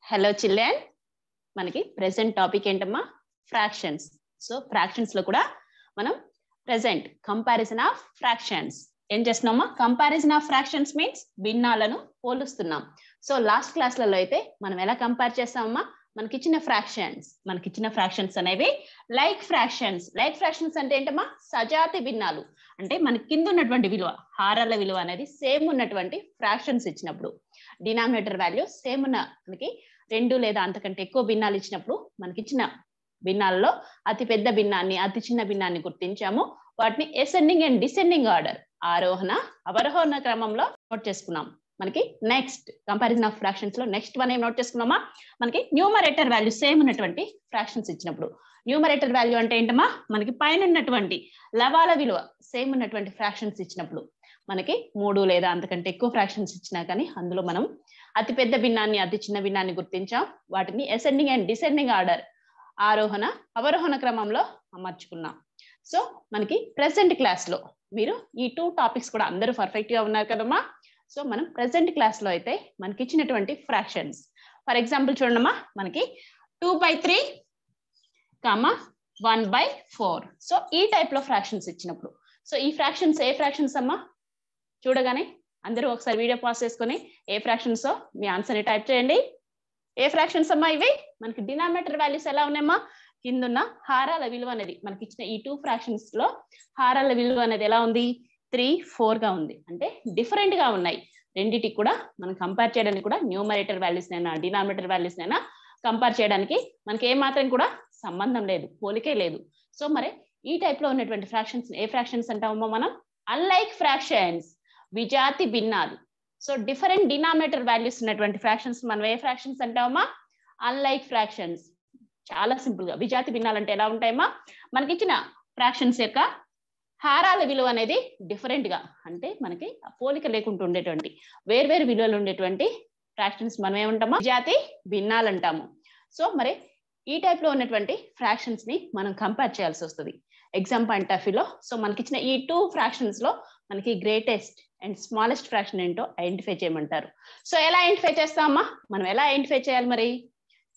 Hello children, మనకి present topic ఏంటమ్మా? Fractions. So fractions లో కూడా మనం ప్రెసెంట్ కంపారిజన్ ఆఫ్ ఫ్రాక్షన్స్ ఏం చేస్తున్నామా? కంపారిజన్ ఆఫ్ ఫ్రాక్షన్స్ మీన్స్ భిన్నాలను పోలుస్తున్నాం. సో లాస్ట్ క్లాస్లలో అయితే మనం ఎలా కంపేర్ చేస్తామమ్మా? మనకిచ్చిన ఫ్రాక్షన్స్ అనేవి లైక్ ఫ్రాక్షన్స్ అంటే ఏంటమ్మా? సజాతి భిన్నాలు. అంటే మనకి కింద ఉన్నటువంటి విలువ, హారాల విలువ అనేది సేమ్ ఉన్నటువంటి ఫ్రాక్షన్స్ ఇచ్చినప్పుడు, డినామినేటర్ వాల్యూ సేమ్ ఉన్న మనకి 2 లేదా అంతకంటే ఎక్కువ భిన్నాలు ఇచ్చినప్పుడు మనకిచ్చిన భిన్నాలలో అతి పెద్ద భిన్నాన్ని, అతి చిన్న భిన్నాన్ని గుర్తించాము. వాటిని అసెండింగ్ అండ్ డిసెండింగ్ ఆర్డర్, ఆరోహణ అవరోహణ క్రమంలో నోట్ చేసుకున్నాం. మనకి నెక్స్ట్ కంపారిజన్ ఆఫ్ ఫ్రాక్షన్స్ లో నెక్స్ట్ వన్ ఏం నోట్ చేసుకున్నామా? మనకి న్యూమరేటర్ వాల్యూ సేమ్ ఉన్నటువంటి ఫ్రాక్షన్స్ ఇచ్చినప్పుడు. న్యూమరేటర్ వాల్యూ అంటే ఏంటమ్మా? మనకి పైన ఉన్నటువంటి లవాల విలువ సేమ్ ఉన్నటువంటి ఫ్రాక్షన్స్ ఇచ్చినప్పుడు, మనకి 3 లేదా అంతకంటే ఎక్కువ ఫ్రాక్షన్స్ ఇచ్చినా కానీ అందులో మనం అతి పెద్ద భిన్నాన్ని, అతి చిన్న భిన్నాన్ని గుర్తించాం. వాటిని అసెండింగ్ అండ్ డిసెండింగ్ ఆర్డర్, ఆరోహణ అవరోహణ క్రమంలో అమర్చుకున్నాం. సో మనకి ప్రెసెంట్ క్లాస్ లో మీరు ఈ 2 టాపిక్స్ కూడా అందరూ పర్ఫెక్ట్ గా ఉన్నారు కదమ్మా. సో మనం ప్రెసెంట్ క్లాస్ లో అయితే మనకి ఇచ్చినటువంటి ఫ్రాక్షన్స్, ఫర్ ఎగ్జాంపుల్ చూడమ్మా, మనకి 2/3, 1/4. సో ఈ టైప్ లో ఫ్రాక్షన్స్ ఇచ్చినప్పుడు, సో ఈ ఫ్రాక్షన్స్ ఏ ఫ్రాక్షన్స్ అమ్మా? చూడగానే అందరూ ఒకసారి వీడియో పాస్ చేసుకొని ఏ ఫ్రాక్షన్స్ మీ ఆన్సర్ ని టైప్ చేయండి. ఏ ఫ్రాక్షన్స్ అమ్మా ఇవి? మనకి డినామినేటర్ వాల్యూస్ ఎలా ఉన్నాయమ్మా? కిందున్న హారాల విలువ అనేది మనకి ఇచ్చిన ఈ 2 ఫ్రాక్షన్స్ లో హారాల విలువ అనేది ఎలా ఉంది? 3, 4 గా ఉంది. అంటే డిఫరెంట్ గా ఉన్నాయి. రెండింటికి కూడా మనం కంపేర్ చేయడానికి కూడా న్యూమరేటర్ వాల్యూస్ నైనా డినామినేటర్ వాల్యూస్ నైనా కంపేర్ చేయడానికి మనకి ఏ మాత్రం కూడా సంబంధం లేదు, పోలికే లేదు. సో మరి ఈ టైప్ లో ఉన్నటువంటి ఫ్రాక్షన్స్ ఏ ఫ్రాక్షన్స్ అంటామో మనం? అన్లైక్ ఫ్రాక్షన్స్, విజాతి భిన్నాలు. సో డిఫరెంట్ డినామినేటర్ వాల్యూస్ ఉన్నటువంటి ఫ్రాక్షన్స్ మనం ఏ ఫ్రాక్షన్స్ అంటామా? Unlike fractions. చాలా సింపుల్ గా విజాతి భిన్నాలు అంటే ఎలా ఉంటాయమ్మా? మనకిచ్చిన ఫ్రాక్షన్స్ యొక్క హారాల విలువ అనేది డిఫరెంట్ గా, అంటే మనకి పోలిక లేకుండా ఉండేటువంటి వేర్వేరు విలువలు ఉండేటువంటి ఫ్రాక్షన్స్ మనం ఏమంటామా? విజాతి భిన్నాలు అంటాము. సో మరి ఈ టైప్ లో ఉన్నటువంటి ఫ్రాక్షన్స్ ని మనం కంపేర్ చేయాల్సి వస్తుంది ఎగ్జామ్ పాయింట్ ఆఫ్ వ్యూలో. సో మనకిచ్చిన ఈ 2 ఫ్రాక్షన్స్ లో మనకి గ్రేటెస్ట్ అండ్ స్మాలెస్ట్ ఫ్రాక్షన్ ఏంటో ఐడెంటిఫై చేయమంటారు. సో ఎలా ఐడెంటిఫై చేస్తామా? మనం ఎలా ఐడెంటిఫై చేయాలి మరి?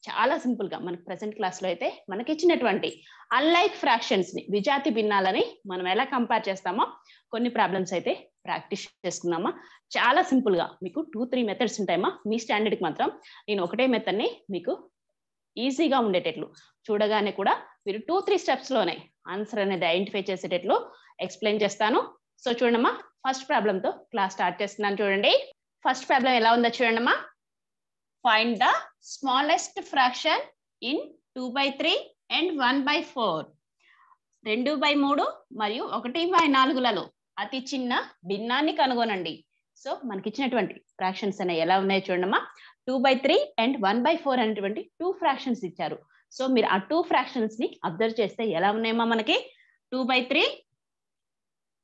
చాలా సింపుల్ గా మనకి ప్రెసెంట్ క్లాస్ లో అయితే మనకి ఇచ్చినటువంటి అన్లైక్ ఫ్రాక్షన్స్ ని, విజాతి భిన్నాలని మనం ఎలా కంపేర్ చేస్తామో కొన్ని ప్రాబ్లమ్స్ అయితే ప్రాక్టీస్ చేసుకుందామా. చాలా సింపుల్ గా మీకు 2-3 మెథడ్స్ ఉంటాయమ్మా. మీ స్టాండర్డ్ కి మాత్రం నేను ఒకటే మెథడ్ ని మీకు ఈజీగా ఉండేటట్లు, చూడగానే కూడా మీరు 2-3 స్టెప్స్ లోనే ఆన్సర్ అనేది ఐడెంటిఫై చేసేటట్లు ఎక్స్ప్లెయిన్ చేస్తాను. సో చూడమ్మా, ఫస్ట్ ప్రాబ్లమ్ తో క్లాస్ స్టార్ట్ చేస్తున్నాను. చూడండి, ఫస్ట్ ప్రాబ్లం ఎలా ఉందో చూడండమ్మా. Find the smallest fraction in 2/3 and 1/4. 2/3 మరియు 1/4లలో అతి చిన్న భిన్నాన్ని కనుగొనండి. సో మనకి ఇచ్చినటువంటి ఫ్రాక్షన్స్ అనేవి ఎలా ఉన్నాయో చూడమ్మా. 2/3 అండ్ 1/4 అనేటువంటి 2 ఫ్రాక్షన్స్ ఇచ్చారు. సో మీరు ఆ 2 ఫ్రాక్షన్స్ ని అబ్జర్వ్ చేస్తే ఎలా ఉన్నాయమ్మా? మనకి 2/3,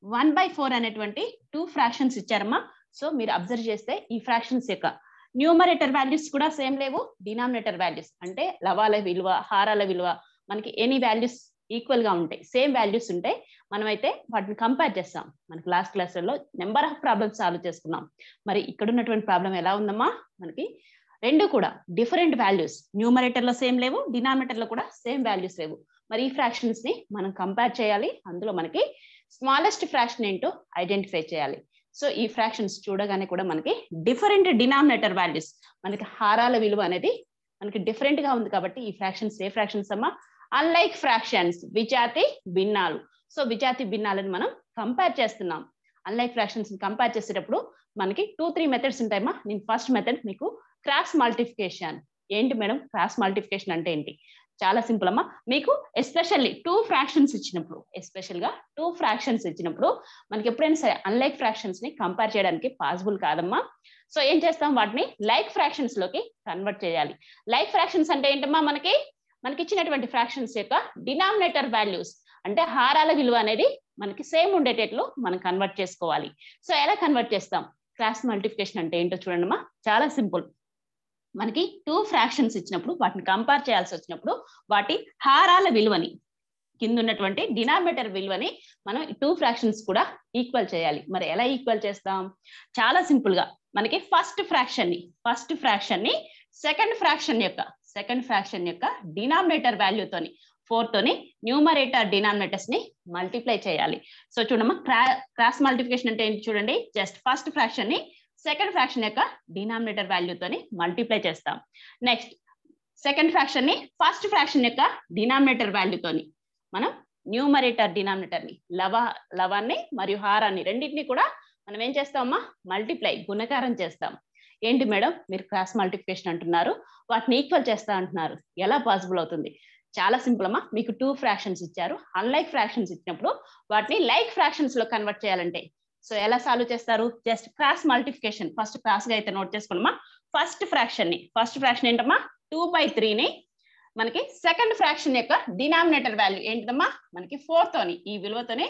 1/4 అనేటువంటి 2 ఫ్రాక్షన్స్ ఇచ్చారమ్మా. సో మీరు అబ్జర్వ్ చేస్తే ఈ ఫ్రాక్షన్స్ యొక్క న్యూమరేటర్ వాల్యూస్ కూడా సేమ్ లేవు, డినామినేటర్ వాల్యూస్ అంటే లవాల విలువ, హారాల విలువ మనకి ఎనీ వాల్యూస్ ఈక్వల్ గా ఉంటాయి, సేమ్ వాల్యూస్ ఉంటాయి. మనమైతే వాటిని కంపేర్ చేస్తాం. మనకి లాస్ట్ క్లాస్లలో నెంబర్ ఆఫ్ ప్రాబ్లమ్స్ సాల్వ్ చేసుకున్నాం. మరి ఇక్కడ ఉన్నటువంటి ప్రాబ్లం ఎలా ఉందమ్మా? మనకి 2 కూడా డిఫరెంట్ వాల్యూస్, న్యూమరేటర్ లో సేమ్ లేవు, డినామినేటర్ లో కూడా సేమ్ వాల్యూస్ లేవు. మరి ఈ ఫ్రాక్షన్స్ ని మనం కంపేర్ చేయాలి. అందులో మనకి స్మాలెస్ట్ ఫ్రాక్షన్ ఏంటో ఐడెంటిఫై చేయాలి. సో ఈ ఫ్రాక్షన్స్ చూడగానే కూడా మనకి డిఫరెంట్ డినామినేటర్ వాల్యూస్, మనకి హారాల విలువ అనేది మనకి డిఫరెంట్ గా ఉంది కాబట్టి ఈ ఫ్రాక్షన్స్ ఏ ఫ్రాక్షన్స్ అమ్మా? అన్లైక్ ఫ్రాక్షన్స్, విజాతి భిన్నాలు. సో విజాతి భిన్నాలను మనం కంపేర్ చేస్తున్నాం. అన్లైక్ ఫ్రాక్షన్స్ కంపేర్ చేసేటప్పుడు మనకి 2-3 మెథడ్స్ ఉంటాయమ్మా. నేను ఫస్ట్ మెథడ్ మీకు క్రాస్ మల్టిప్లికేషన్. ఏంటి మేడం క్రాస్ మల్టిప్లికేషన్ అంటే ఏంటి? చాలా సింపుల్ అమ్మా. మీకు ఎస్పెషల్లీ 2 ఫ్రాక్షన్స్ ఇచ్చినప్పుడు, మనకి ఎప్పుడైనా సరే అన్లైక్ ఫ్రాక్షన్స్ ని కంపేర్ చేయడానికి పాసిబుల్ కాదమ్మా. సో ఏం చేస్తాం? వాటిని లైక్ ఫ్రాక్షన్స్ లోకి కన్వర్ట్ చేయాలి. లైక్ ఫ్రాక్షన్స్ అంటే ఏంటమ్మా? మనకి ఇచ్చినటువంటి ఫ్రాక్షన్స్ యొక్క డినామినేటర్ వాల్యూస్ అంటే హారాల విలువ అనేది మనకి సేమ్ ఉండేటట్లు మనం కన్వర్ట్ చేసుకోవాలి. సో ఎలా కన్వర్ట్ చేస్తాం? క్రాస్ మల్టిప్లికేషన్ అంటే ఏంటో చూడండమ్మా. చాలా సింపుల్. మనకి 2 ఫ్రాక్షన్స్ ఇచ్చినప్పుడు వాటిని కంపేర్ చేయాల్సి వచ్చినప్పుడు వాటి హారాల విలువని, కింద ఉన్నటువంటి డినామినేటర్ విలువని మనం 2 ఫ్రాక్షన్స్ కూడా ఈక్వల్ చేయాలి. మరి ఎలా ఈక్వల్ చేస్తాం? చాలా సింపుల్ గా మనకి ఫస్ట్ ఫ్రాక్షన్ ని సెకండ్ ఫ్రాక్షన్ యొక్క డినామినేటర్ వాల్యూతోని 4 తోని న్యూమరేటర్ డినామినేటర్స్ ని మల్టిప్లై చేయాలి. సో చూడమ్మా, క్రాస్ మల్టిప్లికేషన్ అంటే ఏంటి చూడండి, జస్ట్ ఫస్ట్ ఫ్రాక్షన్ ని సెకండ్ ఫ్రాక్షన్ యొక్క డినామినేటర్ వాల్యూతోని మల్టిప్లై చేస్తాం. నెక్స్ట్ సెకండ్ ఫ్రాక్షన్ ని ఫస్ట్ ఫ్రాక్షన్ యొక్క డినామినేటర్ వాల్యూతోని మనం న్యూమరేటర్ డినామినేటర్ ని లవాన్ని మరియు హారాన్ని రెండింటిని కూడా మనం ఏం చేస్తామమ్మా, మల్టిప్లై గుణకారం చేస్తాం. ఏంటి మేడం మీరు క్రాస్ మల్టిప్లికేషన్ అంటున్నారు, వాటిని ఈక్వల్ చేస్తా అంటున్నారు, ఎలా పాసిబుల్ అవుతుంది? చాలా సింపుల్ అమ్మా, మీకు 2 ఫ్రాక్షన్స్ ఇచ్చారు, అన్లైక్ ఫ్రాక్షన్స్ ఇచ్చినప్పుడు వాటిని లైక్ ఫ్రాక్షన్స్ లో కన్వర్ట్ చేయాలంటే సో ఎలా సాల్వ్ చేస్తారు? Just cross multiplication first cross గా అయితే నోట్ చేసుకున్నామా. ఫస్ట్ ఫ్రాక్షన్ ఏంటమ్మా 2/3 ని మనకి సెకండ్ ఫ్రాక్షన్ యొక్క డినామినేటర్ వాల్యూ ఏంటిదమ్మా మనకి 4 తోని, ఈ విలువతోనే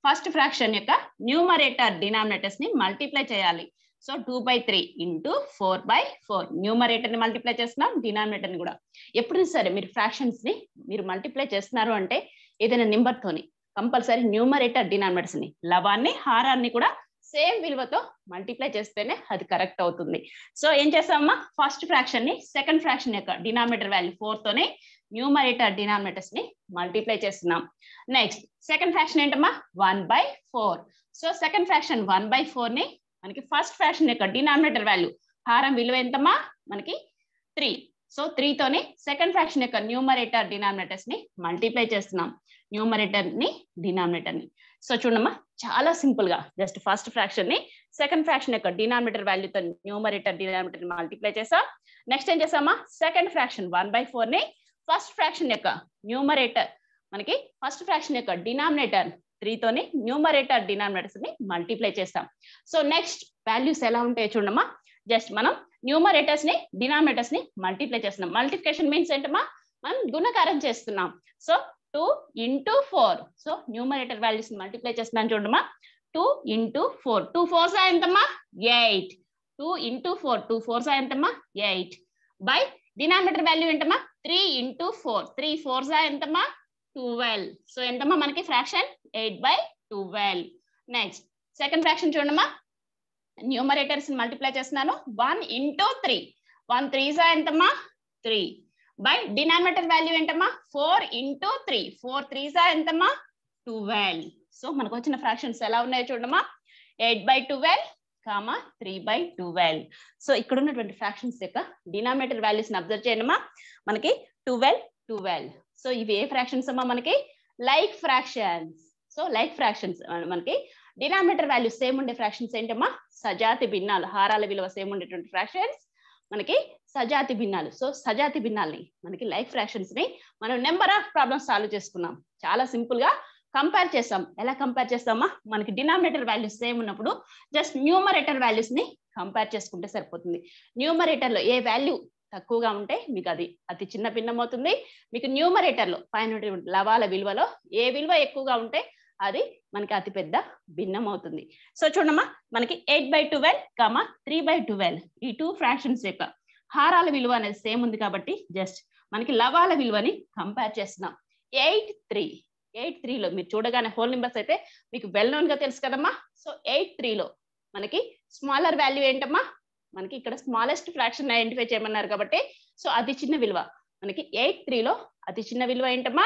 ఫస్ట్ ఫ్రాక్షన్ యొక్క న్యూమరేటర్ డినామినేటర్స్ ని మల్టిప్లై చేయాలి. సో 2/3 ఇంటూ 4/4 న్యూమరేటర్ ని మల్టిప్లై చేస్తున్నాం, డినామినేటర్ ని కూడా. ఎప్పుడు సరే మీరు ఫ్రాక్షన్స్ ని మీరు మల్టిప్లై చేస్తున్నారు అంటే ఏదైనా నెంబర్ తోని కంపల్సరీ న్యూమరేటర్ డినామినేటర్స్ ని లవాన్ని హారాన్ని కూడా సేమ్ విలువతో మల్టిప్లై చేస్తేనే అది కరెక్ట్ అవుతుంది. సో ఏం చేస్తామమ్మా, ఫస్ట్ ఫ్రాక్షన్ ని సెకండ్ ఫ్రాక్షన్ యొక్క డినామినేటర్ వాల్యూ 4 తోనే న్యూమరేటర్ డినామినేటర్స్ ని మల్టిప్లై చేస్తున్నాం. నెక్స్ట్ సెకండ్ ఫ్రాక్షన్ ఏంటమ్మా 1/4. సో సెకండ్ ఫ్రాక్షన్ 1/4 ని మనకి ఫస్ట్ ఫ్రాక్షన్ యొక్క డినామినేటర్ వాల్యూ హారం విలువ ఎంతమ్మా మనకి 3. సో 3 తోనే సెకండ్ ఫ్రాక్షన్ యొక్క న్యూమరేటర్ డినామినేటర్స్ ని మల్టిప్లై చేస్తున్నాం, న్యూమరేటర్ ని డినామినేటర్ ని. సో చూడమ్మా, చాలా సింపుల్ గా జస్ట్ ఫస్ట్ ఫ్రాక్షన్ ని సెకండ్ ఫ్రాక్షన్ యొక్క డినామినేటర్ వాల్యూతో న్యూమరేటర్ డినామినేటర్ ని మల్టిప్లై చేసాం. నెక్స్ట్ ఏం చేసామా, సెకండ్ ఫ్రాక్షన్ 1/4 ని ఫస్ట్ ఫ్రాక్షన్ యొక్క న్యూమరేటర్ మనకి ఫస్ట్ ఫ్రాక్షన్ యొక్క డినామినేటర్ 3 తోని న్యూమరేటర్ డినామినేటర్స్ ని మల్టిప్లై చేస్తాం. సో నెక్స్ట్ వాల్యూస్ ఎలా ఉంటాయో చూడమ్మా, జస్ట్ మనం న్యూమరేటర్స్ ని డినామినేటర్స్ ని మల్టిప్లై చేస్తున్నాం. మల్టిప్లికేషన్ మీన్స్ ఏంటమ్మా, మనం గుణకారం చేస్తున్నాం. So 2 into 4. So numerator values ని మల్టిప్లై చేస్తున్నాం చూడమ్మా, 2 into 4. 2 4s ఎంతమ్మా 8. 2 into 4. 2 4s ఎంతమ్మా 8 బై డినామినేటర్ వాల్యూ ఏంటమ్మా 3 into 4. 3 4s ఎంతమ్మా 12. సో ఎంతమ్మా మనకి ఫ్రాక్షన్ 8/12. నెక్స్ట్ సెకండ్ ఫ్రాక్షన్ చూడమ్మా, న్యూమరేటర్స్ మల్టిప్లై చేస్తున్నాను 1 into 3. 1 3s ఎంతమ్మా 3 బై డినామినేటర్ వాల్యూ ఏంటమ్మా 4 into 3. 4 3s ఎంతమ్మా 12. సో మనకు వచ్చిన ఫ్రాక్షన్స్ ఎలా ఉన్నాయో చూడమ్మా, 8/12 3/12. సో ఇక్కడ ఉన్నటువంటి ఫ్రాక్షన్స్ యొక్క డినామినేటర్ వాల్యూస్ ని అబ్జర్వ్ చేయండి మనకి 12. సో ఇవి ఏ ఫ్రాక్షన్స్ అమ్మా మనకి like fractions. So like fractions మనకి డినామినేటర్ వాల్యూ సేమ్ ఉండే ఫ్రాక్షన్స్ ఏంటమ్మా సజాతి భిన్నాలు, హారాల విలువ సేమ్ ఉండేటువంటి ఫ్రాక్షన్స్ మనకి సజాతి భిన్నాలు. సో సజాతి భిన్నాల్ని మనకి లైక్ ఫ్రాక్షన్స్ ని మనం నెంబర్ ఆఫ్ ప్రాబ్లమ్స్ సాల్వ్ చేసుకున్నాం. చాలా సింపుల్ గా కంపేర్ చేస్తాం. ఎలా కంపేర్ చేస్తామా, మనకి డినామినేటర్ వాల్యూస్ సేమ్ ఉన్నప్పుడు జస్ట్ న్యూమరేటర్ వాల్యూస్ ని కంపేర్ చేసుకుంటే సరిపోతుంది. న్యూమరేటర్ లో ఏ వాల్యూ తక్కువగా ఉంటే మీకు అది అతి చిన్న భిన్నం అవుతుంది. మీకు న్యూమరేటర్ లో పైన లవాల విలువలో ఏ విలువ ఎక్కువగా ఉంటే అది మనకి అతి పెద్ద భిన్నం అవుతుంది. సో చూడమ్మా, మనకి 8/12 3/12 ఈ 2 ఫ్రాక్షన్స్ యొక్క హారాల విలువ అనేది సేమ్ ఉంది కాబట్టి జస్ట్ మనకి లవాల విలువని కంపేర్ చేస్తున్నాం. 8 3లో మీరు చూడగానే హోల్ నెంబర్స్ అయితే మీకు వెల్ నోన్ గా తెలుసు కదమ్మా. సో 8 3లో మనకి స్మాలర్ వాల్యూ ఏంటమ్మా, మనకి ఇక్కడ స్మాలెస్ట్ ఫ్రాక్షన్ ఐడెంటిఫై చేయమన్నారు కాబట్టి సో అతి చిన్న విలువ మనకి 8 3లో అతి చిన్న విలువ ఏంటమ్మా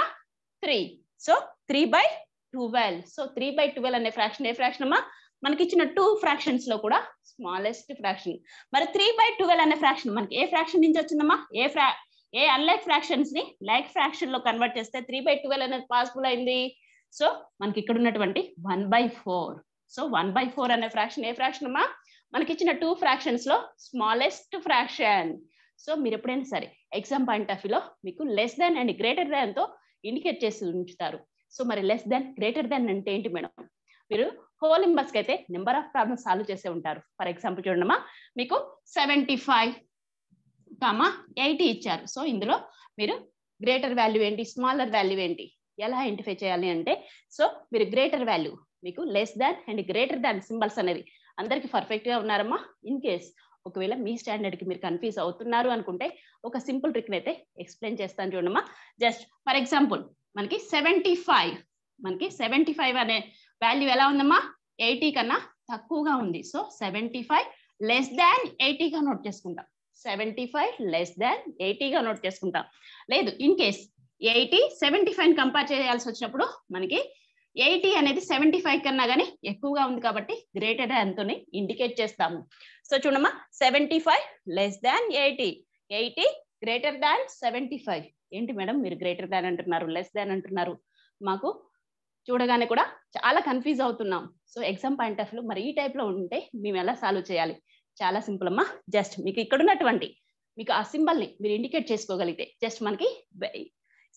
3. సో 3/12. సో 3/12 అనే ఫ్రాక్షన్ ఏ ఫ్రాక్షన్ అమ్మా, మనకి ఇచ్చిన 2 ఫ్రాక్షన్స్ లో కూడా స్మాలెస్ట్ ఫ్రాక్షన్. మరి 3/12 అనే ఫ్రాక్షన్ మనకి ఏ ఫ్రాక్షన్ నుంచి వచ్చిందమ్మా, ఏ అన్లైక్ ఫ్రాక్షన్స్ ని లైక్ ఫ్రాక్షన్ లో కన్వర్ట్ చేస్తే 3/12 అనేది పాసిబుల్ అయింది. సో మనకి ఇక్కడ ఉన్నటువంటి 1/4. సో 1/4 అనే ఫ్రాక్షన్ ఏ ఫ్రాక్షన్ అమ్మా, మనకి ఇచ్చిన 2 ఫ్రాక్షన్స్ లో స్మాలెస్ట్ ఫ్రాక్షన్. సో మీరు ఎప్పుడైనా సరే ఎగ్జామ్ పాయింట్ ఆఫ్ వ్యూలో మీకు less than and greater than తో ఇండికేట్ చేసి ఉంచుతారు. సో మరి లెస్ దాన్ గ్రేటర్ దాన్ అంటే ఏంటి మేడం, మీరు హోల్ నెంబర్స్ కి అయితే నెంబర్ ఆఫ్ ప్రాబ్లమ్స్ సాల్వ్ చేసే ఉంటారు. ఫర్ ఎగ్జాంపుల్ చూడమ్మా, మీకు 75 80 ఇచ్చారు. సో ఇందులో మీరు గ్రేటర్ వాల్యూ ఏంటి, స్మాలర్ వాల్యూ ఏంటి, ఎలా ఐడెంటిఫై చేయాలి అంటే సో మీరు గ్రేటర్ వాల్యూ మీకు less than and greater than symbols అనేది అందరికి పర్ఫెక్ట్ గా ఉన్నారమ్మా. ఇన్ కేస్ ఒకవేళ మీ స్టాండర్డ్ కి మీరు కన్ఫ్యూజ్ అవుతున్నారు అనుకుంటే ఒక సింపుల్ ట్రిక్ అయితే ఎక్స్ప్లెయిన్ చేస్తాను చూడమ్మా. జస్ట్ ఫర్ ఎగ్జాంపుల్ మనకి 75 అనే వాల్యూ ఎలా ఉందమ్మా 80 కన్నా తక్కువగా ఉంది. సో 75 లెస్ దాన్ 80 గా నోట్ చేసుకుంటాం. 75 less than 80 గా నోట్ చేసుకుంటాం. లేదు ఇన్ కేస్ 80 75 కంపేర్ చేయాల్సి వచ్చినప్పుడు మనకి 80 అనేది 75 కన్నా కానీ ఎక్కువగా ఉంది కాబట్టి గ్రేటర్ దాన్ తోని ఇండికేట్ చేస్తాము. సో చూడమ్మా 75 లెస్ దాన్ 80, 80 గ్రేటర్ దాన్ 75. ఏంటి మేడం మీరు గ్రేటర్ దాన్ అంటున్నారు, లెస్ దాన్ అంటున్నారు? మాకు చూడగానే కూడా చాలా కన్ఫ్యూజ్ అవుతున్నాం. So exam point of view మరి ఈ టైప్ లో ఉంటే మేము ఎలా సాల్వ్ చేయాలి? చాలా సింపుల్ అమ్మా. జస్ట్ మీకు ఇక్కడ ఉన్నటువంటి మీకు ఆ సింబల్ ని మీరు ఇండికేట్ చేసుకోగలిగితే జస్ట్ మనకి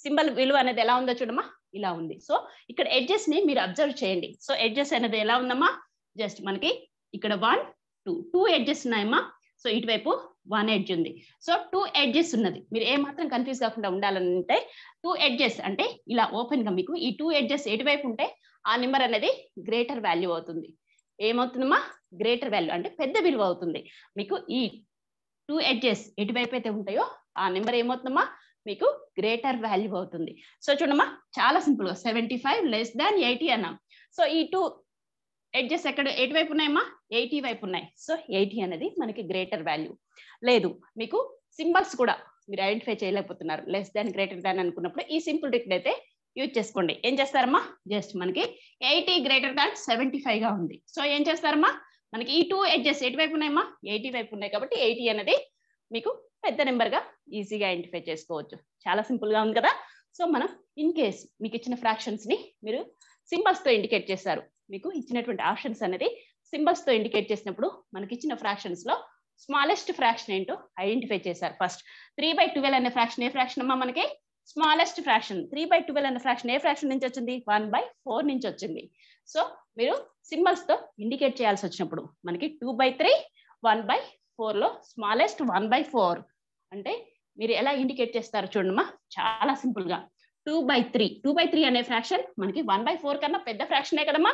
సింబల్ విలువ అనేది ఎలా ఉందో చూడమ్మా, ఇలా ఉంది. సో ఇక్కడ ఎడ్జెస్ ని మీరు అబ్జర్వ్ చేయండి. సో ఎడ్జెస్ అనేది ఎలా ఉందమ్మా, జస్ట్ మనకి ఇక్కడ 1 2 ఎడ్జెస్ ఉన్నాయమ్మా. సో ఇటువైపు 1 ఎడ్జ్ ఉంది. సో 2 ఎడ్జెస్ ఉన్నది. మీరు ఏ మాత్రం కన్ఫ్యూజ్ కాకుండా ఉండాలంటే 2 ఎడ్జెస్ అంటే ఇలా ఓపెన్ గా మీకు ఈ 2 ఎడ్జెస్ ఎటువైపు ఉంటే ఆ నెంబర్ అనేది గ్రేటర్ వాల్యూ అవుతుంది. ఏమవుతుందమ్మా, గ్రేటర్ వాల్యూ అంటే పెద్ద విలువ అవుతుంది. మీకు ఈ 2 ఎడ్జెస్ ఎటువైపు అయితే ఉంటాయో ఆ నెంబర్ ఏమవుతుందమ్మా, మీకు గ్రేటర్ వాల్యూ అవుతుంది. సో చూడమ్మా చాలా సింపుల్ గా 75 లెస్ దాన్ 80 అన్నాం. సో ఈ 2 ఎడ్జెస్ ఎక్కడ ఎటువైపు ఉన్నాయమ్మా, 80 వైపు ఉన్నాయి. సో 80 అనేది మనకి గ్రేటర్ వాల్యూ. లేదు మీకు సింబల్స్ కూడా మీరు ఐడెంటిఫై చేయలేకపోతున్నారు, లెస్ దాన్ గ్రేటర్ దాన్ అనుకున్నప్పుడు ఈ సింపుల్ ట్రిక్ అయితే యూజ్ చేసుకోండి. ఏం చేస్తారమ్మా, జస్ట్ మనకి 80 గ్రేటర్ దాన్ 75 గా ఉంది. సో ఏం చేస్తారమ్మా, మనకి ఈ 2 ఎడ్జెస్ ఎటువైపు ఉన్నాయమ్మా, 80 వైపు ఉన్నాయి కాబట్టి 80 అనేది మీకు పెద్ద నెంబర్ గా ఈజీగా ఐడెంటిఫై చేసుకోవచ్చు. చాలా సింపుల్ గా ఉంది కదా. సో మనం ఇన్ కేస్ మీకు ఇచ్చిన ఫ్రాక్షన్స్ ని మీరు సింబల్స్ తో ఇండికేట్ చేస్తారు. మీకు ఇచ్చినటువంటి ఆప్షన్స్ అనేది సింబల్స్ తో ఇండికేట్ చేసినప్పుడు మనకి ఇచ్చిన ఫ్రాక్షన్స్ లో స్మాలెస్ట్ ఫ్రాక్షన్ ఏంటో ఐడెంటిఫై చేశారు. ఫస్ట్ 3/12 అనే ఫ్రాక్షన్ ఏ ఫ్రాక్షన్ అమ్మా, మనకి స్మాలెస్ట్ ఫ్రాక్షన్. 3/12 అనే ఫ్రాక్షన్ ఏ ఫ్రాక్షన్ నుంచి వచ్చింది, 1/4 నుంచి వచ్చింది. సో మీరు సింబల్స్ తో ఇండికేట్ చేయాల్సి వచ్చినప్పుడు మనకి 2/3 1/4 లో స్మాలెస్ట్ 1/4 అంటే మీరు ఎలా ఇండికేట్ చేస్తారు చూడమ్మా, చాలా సింపుల్ గా 2/3 అనే ఫ్రాక్షన్ మనకి 1/4 కన్నా పెద్ద ఫ్రాక్షనే కదమ్మా.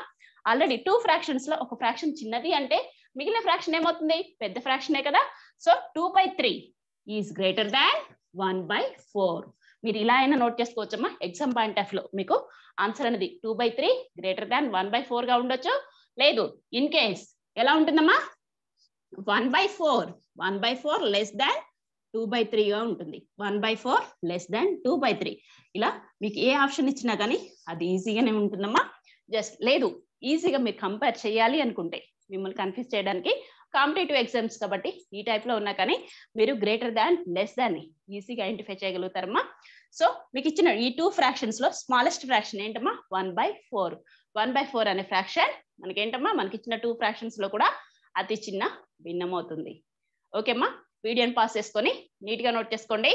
ఆల్రెడీ 2 ఫ్రాక్షన్స్ లో ఒక ఫ్రాక్షన్ చిన్నది అంటే మిగిలిన ఫ్రాక్షన్ ఏమవుతుంది, పెద్ద ఫ్రాక్షనే కదా. So 2/3 is greater than 1/4. మీరు ఇలా అయినా నోట్ చేసుకోవచ్చమ్మా. ఎగ్జామ్ పాయింట్ ఆఫ్ లో మీకు ఆన్సర్ అనేది 2/3 గ్రేటర్ దాన్ 1/4 గా ఉండొచ్చు. లేదు ఇన్ కేస్ ఎలా ఉంటుందమ్మా, 1/4 లెస్ దాన్ 2/3 గా ఉంటుంది. 1/4 లెస్ దాన్ 2/3. ఇలా మీకు ఏ ఆప్షన్ ఇచ్చినా కానీ అది ఈజీగానే ఉంటుందమ్మా. జస్ట్ లేదు ఈజీగా మీరు కంపేర్ చేయాలి అనుకుంటే మిమ్మల్ని కన్ఫ్యూజ్ చేయడానికి కాంపిటేటివ్ ఎగ్జామ్స్ కాబట్టి ఈ టైప్ లో ఉన్నా కానీ మీరు గ్రేటర్ దాన్ లెస్ దాన్ ఈజీగా ఐడెంటిఫై చేయగలుగుతారమ్మా. సో మీకు ఇచ్చిన ఈ 2 ఫ్రాక్షన్స్ లో స్మాలెస్ట్ ఫ్రాక్షన్ ఏంటమ్మా, 1/4. 1/4 అనే ఫ్రాక్షన్ మనకి ఏంటమ్మా, మనకి ఇచ్చిన 2 ఫ్రాక్షన్స్ లో కూడా అతి చిన్న భిన్నం అవుతుంది. ఓకేమ్మా, వీడియోని పాస్ చేసుకొని నీట్ గా నోట్ చేసుకోండి.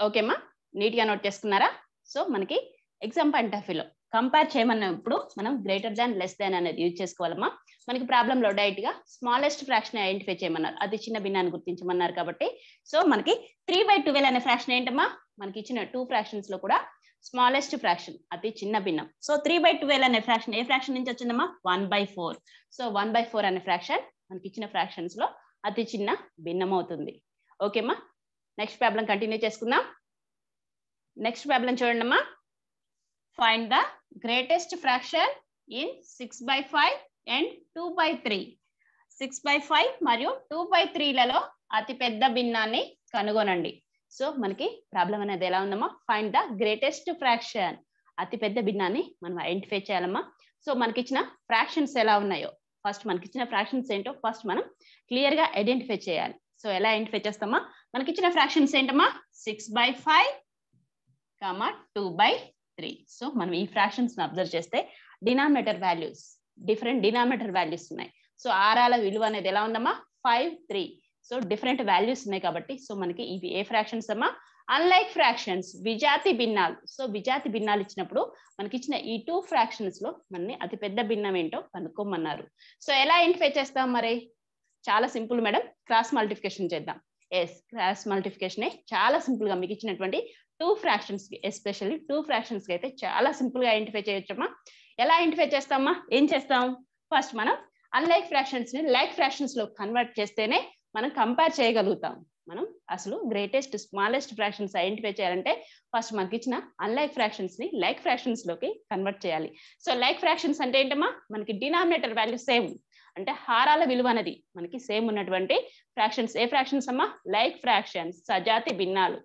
ఓకేమ్మా, నీట్ గా నోట్ చేసుకున్నారా? సో మనకి ఎగ్జామ్ పాయింట్ ఆఫ్ వ్యూలో కంపేర్ చేయమన్నప్పుడు మనం గ్రేటర్ దాన్ లెస్ దాన్ అనేది యూజ్ చేసుకోవాలమ్మా. మనకి ప్రాబ్లం లో డైరెక్ట్ గా స్మాలెస్ట్ ఫ్రాక్షన్ ఐడెంటిఫై చేయమన్నారు, అతి చిన్న భిన్నాన్ని గుర్తించమన్నారు కాబట్టి సో మనకి 3/12 అనే ఫ్రాక్షన్ ఏంటమ్మా, మనకి ఇచ్చిన 2 ఫ్రాక్షన్స్ లో కూడా స్మాలెస్ట్ ఫ్రాక్షన్, అతి చిన్న భిన్నం. సో 3/12 అనే ఫ్రాక్షన్ ఏ ఫ్రాక్షన్ నుంచి వచ్చిందమ్మా, 1/4. సో 1/4 అనే ఫ్రాక్షన్ మనకి ఇచ్చిన ఫ్రాక్షన్స్ లో అతి చిన్న భిన్నం అవుతుంది. ఓకేమ్మా, నెక్స్ట్ ప్రాబ్లం కంటిన్యూ చేసుకుందాం. నెక్స్ట్ ప్రాబ్లం చూడండి అమ్మా. Find the greatest fraction in 6/5 and 2/3. 6/5 మరియు 2/3లలో అతి పెద్ద భిన్నాన్ని కనుగొనండి. సో మనకి ప్రాబ్లం అనేది ఎలా ఉందమ్మా, ఫైండ్ ద గ్రేటెస్ట్ ఫ్రాక్షన్. అతి పెద్ద భిన్నాన్ని మనం ఐడెంటిఫై చేయాలమ్మా. సో మనకి ఇచ్చిన ఫ్రాక్షన్స్ ఎలా ఉన్నాయో ఫస్ట్ మనకి ఇచ్చిన ఫ్రాక్షన్స్ ఏంటో ఫస్ట్ మనం క్లియర్ గా ఐడెంటిఫై చేయాలి. సో ఎలా ఐడెంటిఫై చేస్తామా, మనకి ఇచ్చిన ఫ్రాక్షన్స్ ఏంటమ్మా, 6/5, 2/3. సో మనం ఈ ఫ్రాక్షన్స్ అబ్జర్వ్ చేస్తే denominator values different denominator values ఉన్నాయి. సో ఆరాల విలువ అనేది ఎలా ఉందమ్మా, 5, 3. సో డిఫరెంట్ వాల్యూస్ ఉన్నాయి కాబట్టి సో మనకి ఇవి ఏ ఫ్రాక్షన్స్ అమ్మా, అన్లైక్ ఫ్రాక్షన్స్, విజాతి భిన్నాలు. సో విజాతి భిన్నాలు ఇచ్చినప్పుడు మనకి ఇచ్చిన ఈ 2 ఫ్రాక్షన్స్ లో మనని అతి పెద్ద భిన్నం ఏంటో కనుక్కోమన్నారు. సో ఎలా ఐడెంటిఫై చేస్తాం మరి, చాలా సింపుల్ మేడం, క్రాస్ మల్టిప్లికేషన్ చేద్దాం. ఎస్, క్రాస్ మల్టిప్లికేషన్ చాలా సింపుల్ గా మీకు ఇచ్చినటువంటి 2 ఫ్రాక్షన్స్ కి ఎస్పెషల్లీ 2 ఫ్రాక్షన్స్ కి అయితే చాలా సింపుల్ గా ఐడెంటిఫై చేయొచ్చమ్మా. ఎలా ఐడెంటిఫై చేస్తామా, ఏం చేస్తాం, ఫస్ట్ మనం అన్లైక్ ఫ్రాక్షన్స్ ని లైక్ ఫ్రాక్షన్స్ లో కన్వర్ట్ చేస్తేనే మనం కంపేర్ చేయగలుగుతాం. మనం అసలు గ్రేటెస్ట్ స్మాలెస్ట్ ఫ్రాక్షన్స్ ఐడెంటిఫై చేయాలంటే ఫస్ట్ మనకి ఇచ్చిన అన్లైక్ ఫ్రాక్షన్స్ ని లైక్ ఫ్రాక్షన్స్ లోకి కన్వర్ట్ చేయాలి. సో లైక్ ఫ్రాక్షన్స్ అంటే ఏంటమ్మా, మనకి డినామినేటర్ వాల్యూ సేమ్, అంటే హారాల విలువ అనేది మనకి సేమ్ ఉన్నటువంటి ఫ్రాక్షన్స్. ఏ ఫ్రాక్షన్స్ అమ్మా? లైక్ ఫ్రాక్షన్స్, సజాతి భిన్నాలు.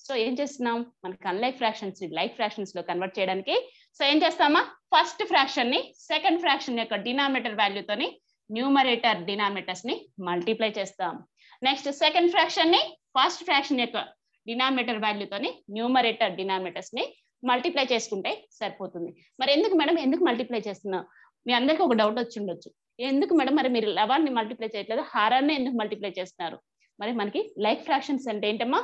సో ఏం చేస్తున్నాం? మనకి అన్లైక్ ఫ్రాక్షన్స్ లైక్ ఫ్రాక్షన్స్ లో కన్వర్ట్ చేయడానికి సో ఏం చేస్తామా? ఫస్ట్ ఫ్రాక్షన్ ని సెకండ్ ఫ్రాక్షన్ యొక్క డినామినేటర్ వాల్యూతోని న్యూమరేటర్ డినామినేటర్స్ ని మల్టిప్లై చేస్తాం. నెక్స్ట్ సెకండ్ ఫ్రాక్షన్ ని ఫస్ట్ ఫ్రాక్షన్ యొక్క డినామినేటర్ వాల్యూతోని న్యూమరేటర్ డినామినేటర్స్ ని మల్టిప్లై చేసుకుంటే సరిపోతుంది. మరి ఎందుకు మేడం ఎందుకు మల్టిప్లై చేస్తున్నాం? మీ అందరికి ఒక డౌట్ వచ్చి ఉండొచ్చు, ఎందుకు మేడం మరి మీరు లవాన్ని మల్టిప్లై చేయట్లేదు, హారాన్ని ఎందుకు మల్టిప్లై చేస్తున్నారు? మరి మనకి లైక్ ఫ్రాక్షన్స్ అంటే ఏంటమ్మా?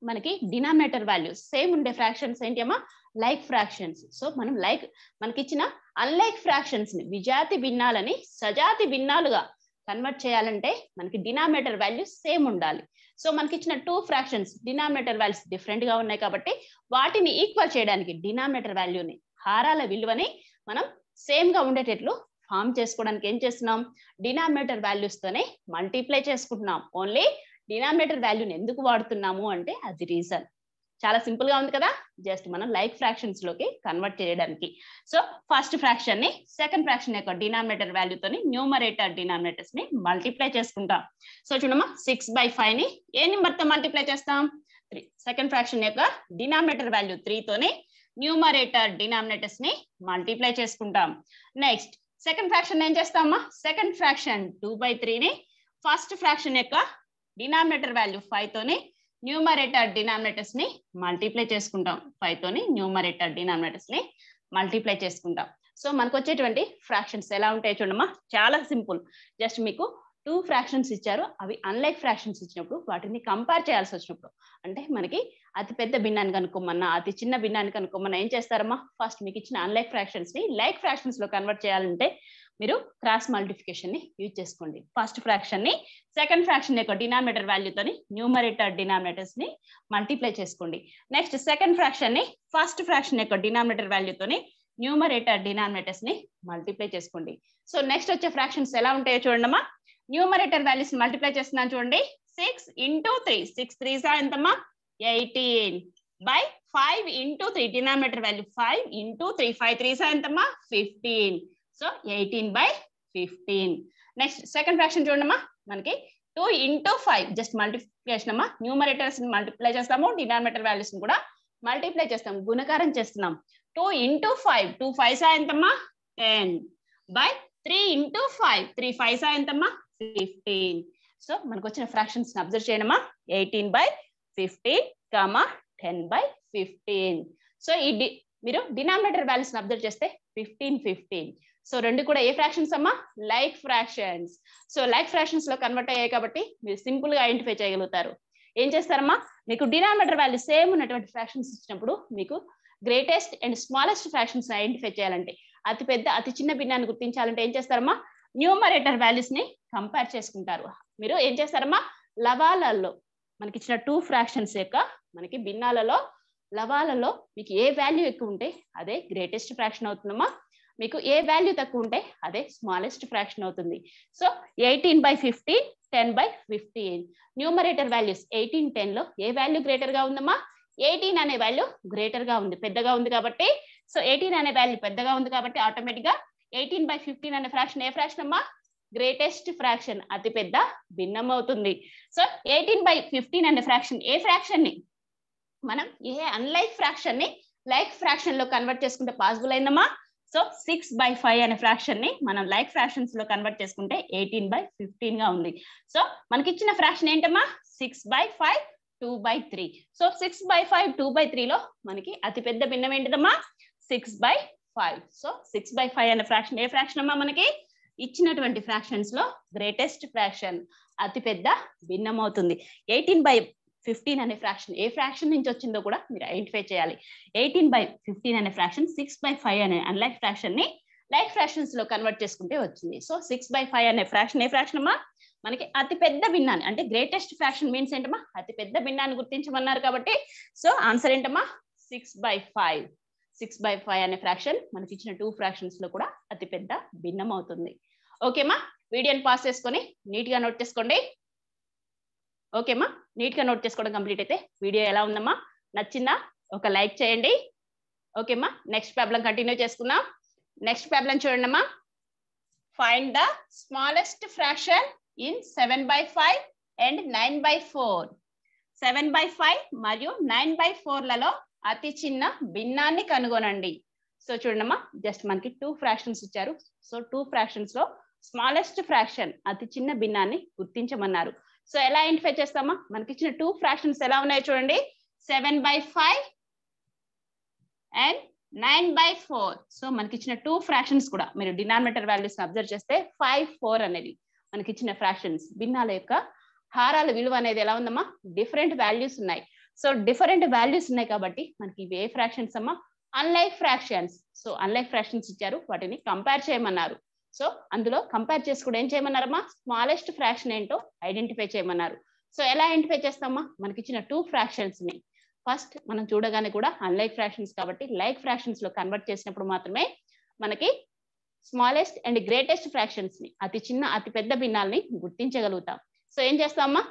మనకి డినామినేటర్ వాల్యూస్ సేమ్ ఉండే ఫ్రాక్షన్స్ ఏంటి అమ్మా? Like fractions. సో మనం లైక్ మనకి ఇచ్చిన అన్లైక్ ఫ్రాక్షన్స్ ని విజాతి భిన్నాలని సజాతి భిన్నాలుగా కన్వర్ట్ చేయాలంటే మనకి డినామినేటర్ వాల్యూస్ సేమ్ ఉండాలి. సో మనకి ఇచ్చిన two fractions denominator values different గా ఉన్నాయి కాబట్టి వాటిని ఈక్వల్ చేయడానికి డినామినేటర్ వాల్యూని హారాల విలువని మనం సేమ్ గా ఉండేటట్లు ఫామ్ చేసుకోవడానికి ఏం చేస్తున్నాం? డినామినేటర్ వాల్యూస్ తోనే మల్టిప్లై చేసుకుంటున్నాం. ఓన్లీ డినామినేటర్ వాల్యూని ఎందుకు వాడుతున్నాము అంటే అది రీజన్. చాలా సింపుల్ గా ఉంది కదా, జస్ట్ మనం లైక్ ఫ్రాక్షన్స్ లోకి కన్వర్ట్ చేయడానికి. సో ఫస్ట్ ఫ్రాక్షన్ ని సెకండ్ ఫ్రాక్షన్ యొక్క డినామినేటర్ వాల్యూతోని న్యూమరేటర్ డినామినేటర్స్ ని మల్టిప్లై చేసుకుంటాం. సో చూడమ్మా 6/5 ని ఏ నెంబర్ తో మల్టిప్లై చేస్తాం? 3. సెకండ్ ఫ్రాక్షన్ యొక్క డినామినేటర్ వాల్యూ 3 తోని న్యూమరేటర్ డినామినేటర్స్ ని మల్టిప్లై చేసుకుంటాం. నెక్స్ట్ సెకండ్ ఫ్రాక్షన్ ఏం చేస్తామా? సెకండ్ ఫ్రాక్షన్ 2/3 ని ఫస్ట్ ఫ్రాక్షన్ యొక్క డినామినేటర్ వాల్యూ 5 తోని న్యూమరేటర్ డినామినేటర్స్ ని మల్టిప్లై చేసుకుంటాం. 5 తోని న్యూమరేటర్ డినామినేటర్స్ ని మల్టిప్లై చేసుకుంటాం. సో మనకు వచ్చేటువంటి ఫ్రాక్షన్స్ ఎలా ఉంటాయో చూడమ్మా, చాలా సింపుల్. జస్ట్ మీకు 2 ఫ్రాక్షన్స్ ఇచ్చారు, అవి అన్లైక్ ఫ్రాక్షన్స్ ఇచ్చినప్పుడు వాటిని కంపేర్ చేయాల్సి వచ్చినప్పుడు, అంటే మనకి అతి పెద్ద భిన్నాన్ని కనుక్కోమన్నా అతి చిన్న భిన్నాన్ని కనుక్కోమన్నా ఏం చేస్తారమ్మా? ఫస్ట్ మీకు ఇచ్చిన అన్లైక్ ఫ్రాక్షన్స్ ని లైక్ ఫ్రాక్షన్స్ లో కన్వర్ట్ చేయాలంటే మీరు క్రాస్ మల్టిప్లికేషన్ ని యూజ్ చేసుకోండి. ఫస్ట్ ఫ్రాక్షన్ ని సెకండ్ ఫ్రాక్షన్ యొక్క డినామినేటర్ వాల్యూతోని న్యూమరేటర్ డినామినేటర్స్ ని మల్టిప్లై చేసుకోండి. నెక్స్ట్ సెకండ్ ఫ్రాక్షన్ ని ఫస్ట్ ఫ్రాక్షన్ యొక్క డినామినేటర్ వాల్యూతోని న్యూమరేటర్ డినామినేటర్స్ ని మల్టిప్లై చేసుకోండి. సో నెక్స్ట్ వచ్చే ఫ్రాక్షన్స్ ఎలా ఉంటాయో చూడండమ్మా. న్యూమరేటర్ వాల్యూస్ మల్టిప్లై చేస్తున్నాను చూడండి. 6 into 3, 6 3s ఎంతమ్మా? 18/5 into 3 denominator value 5 into 3, 5 3s ఎంతమ్మా? 15. సో 18/15. నెక్స్ట్ సెకండ్ ఫ్రాక్షన్ చూడమ్మా, మనకి 2 into 5 జస్ట్ మల్టిప్లికేషన్ అమ్మా. న్యూమరేటర్స్ మల్టిప్లై చేస్తాము, డినామినేటర్ వాల్యూస్ కూడా మల్టిప్లై చేస్తాం, గుణకారం చేస్తున్నాం. 2 into 5, 2 5s ఎంతమ్మా? 10/3 into 5, 3 5s ఎంతమ్మా? 15. సో మనకు వచ్చిన ఫ్రాక్షన్స్ అబ్జర్వ్ చేయడమా. 18/15, 10/15. సో ఈ మీరు డినామినేటర్ వాల్యూస్ అబ్జర్వ్ చేస్తే 15 15. సో రెండు కూడా ఏ ఫ్రాక్షన్స్ అమ్మా? Like fractions. So like fractions లో కన్వర్ట్ అయ్యాయి కాబట్టి మీరు సింపుల్ గా ఐడెంటిఫై చేయగలుగుతారు. ఏం చేస్తారమ్మా? మీకు డినామినేటర్ వాల్యూ సేమ్ ఉన్నటువంటి ఫ్రాక్షన్స్ ఇచ్చినప్పుడు మీకు greatest and smallest fractions identify చేయాలంటే, అతి పెద్ద అతి చిన్న భిన్నాన్ని గుర్తించాలంటే ఏం చేస్తారమ్మా? న్యూమరేటర్ వాల్యూస్ ని కంపేర్ చేసుకుంటారు. మీరు ఏం చేస్తారమ్మా? లవాలలో మనకి ఇచ్చిన 2 ఫ్రాక్షన్స్ యొక్క మనకి భిన్నాలలో లవాలలో మీకు ఏ వాల్యూ ఎక్కువ ఉంటే అదే గ్రేటెస్ట్ ఫ్రాక్షన్ అవుతుందమ్మా. మీకు ఏ వాల్యూ తక్కువ ఉంటే అదే స్మాలెస్ట్ ఫ్రాక్షన్ అవుతుంది. సో 18/15, 10/15. న్యూమరేటర్ వాల్యూస్ 18 10 లో ఏ వాల్యూ గ్రేటర్ గా ఉందమ్మా? 18 అనే వాల్యూ గ్రేటర్ గా ఉంది, పెద్దగా ఉంది కాబట్టి. సో 18 అనే వాల్యూ పెద్దగా ఉంది కాబట్టి ఆటోమేటిక్ గా 18/15 అనే ఫ్రాక్షన్ ఏ ఫ్రాక్షన్ అమ్మా? గ్రేటెస్ట్ ఫ్రాక్షన్, అతి పెద్ద భిన్నం అవుతుంది. సో 18/15 అనే ఫ్రాక్షన్ ఏ ఫ్రాక్షన్ ని మనం ఏ అన్లైక్ ఫ్రాక్షన్ ని లైక్ ఫ్రాక్షన్ లో కన్వర్ట్ చేసుకుంటే పాసిబుల్ అయిందమ్మా? సో 6/5 అనే ఫ్రాక్షన్ ని మనం లైక్ ఫ్రాక్షన్స్ లో కన్వర్ట్ చేసుకుంటే 18/15 గా ఉంది. సో మనకి ఇచ్చిన ఫ్రాక్షన్ ఏంటమ్మా? 6/5 2/3. సో 6/5 2/3 లో మనకి అతి పెద్ద భిన్నం ఏంటిదమ్మా? 6/5. సో 6/5 అనే ఫ్రాక్షన్ ఏ ఫ్రాక్షన్ అమ్మా? మనకి ఇచ్చినటువంటి ఫ్రాక్షన్స్ లో గ్రేటెస్ట్ ఫ్రాక్షన్, అతి పెద్ద భిన్నం అవుతుంది. 18/15 అనే ఫ్రాక్షన్ ఏ ఫ్రాక్షన్ నుంచి వచ్చిందో కూడా మీరు ఐడెంటిఫై చేయాలి. 18/15 అనే ఫ్రాక్షన్ 6/5 అనే అన్లైక్ ఫ్రాక్షన్ ని లైక్ ఫ్రాక్షన్స్ లో కన్వర్ట్ చేసుకుంటే వచ్చింది. సో 6/5 అనే ఫ్రాక్షన్ ఏ ఫ్రాక్షన్ అమ్మా? మనకి అతి పెద్ద భిన్నాన్ని, అంటే గ్రేటెస్ట్ ఫ్రాక్షన్ మీన్స్ ఏంటమ్మా? అతి పెద్ద భిన్నాన్ని గుర్తించమన్నారు కాబట్టి సో ఆన్సర్ ఏంటమ్మా? 6/5. 6/5 అనే ఫ్రాక్షన్ మనకి ఇచ్చిన 2 ఫ్రాక్షన్స్ లో కూడా అతి పెద్ద భిన్నం అవుతుంది. ఓకేమా? వీడియోని పాస్ చేసుకొని నీట్ గా నోట్ చేసుకోండి. ఓకేమా? నీట్ గా నోట్ చేసుకోవడం కంప్లీట్ అయితే వీడియో ఎలా ఉందమ్మా? నచ్చిందా? ఒక లైక్ చేయండి. ఓకేమా? నెక్స్ట్ ప్రాబ్లం కంటిన్యూ చేసుకుందాం. నెక్స్ట్ ప్రాబ్లం చూడండి అమ్మా. find the smallest fraction in 7/5 and 9/4. 7/5 మరియు 9/4 లలో అతి చిన్న భిన్నాన్ని కనుగొనండి. సో చూడమ్మా, జస్ట్ మనకి 2 ఫ్రాక్షన్స్ ఇచ్చారు. సో 2 ఫ్రాక్షన్స్ లో స్మాలెస్ట్ ఫ్రాక్షన్ అతి చిన్న భిన్నాన్ని గుర్తించమన్నారు. సో ఎలా ఐడెంటిఫై చేస్తామా? మనకి ఇచ్చిన 2 ఫ్రాక్షన్స్ ఎలా ఉన్నాయో చూడండి. 7/5 అండ్ 9/4. సో మనకి ఇచ్చిన 2 ఫ్రాక్షన్స్ కూడా మీరు డినామినేటర్ వాల్యూస్ అబ్జర్వ్ చేస్తే 5, 4 అనేది మనకి ఇచ్చిన ఫ్రాక్షన్స్. భిన్నాల యొక్క హారాల విలువ అనేది ఎలా ఉందమ్మా? డిఫరెంట్ వాల్యూస్ ఉన్నాయి. సో డిఫరెంట్ వాల్యూస్ ఉన్నాయి కాబట్టి మనకి ఇవి ఏ ఫ్రాక్షన్స్ అమ్మా? Unlike fractions. So unlike fractions ఇచ్చారు, వాటిని కంపేర్ చేయమన్నారు. సో అందులో కంపేర్ చేసి కూడా ఏం చేయమన్నారమ్మా? స్మాలెస్ట్ ఫ్రాక్షన్ ఏంటో ఐడెంటిఫై చేయమన్నారు. సో ఎలా ఐడెంటిఫై చేస్తామా? మనకి ఇచ్చిన 2 ఫ్రాక్షన్స్ ని ఫస్ట్ మనం చూడగానే కూడా అన్లైక్ ఫ్రాక్షన్స్ కాబట్టి లైక్ ఫ్రాక్షన్స్ లో కన్వర్ట్ చేసినప్పుడు మాత్రమే మనకి స్మాలెస్ట్ అండ్ గ్రేటెస్ట్ ఫ్రాక్షన్స్ ని, అతి చిన్న అతి పెద్ద భిన్నాల్ని గుర్తించగలుగుతాం. సో ఏం చేస్తామా?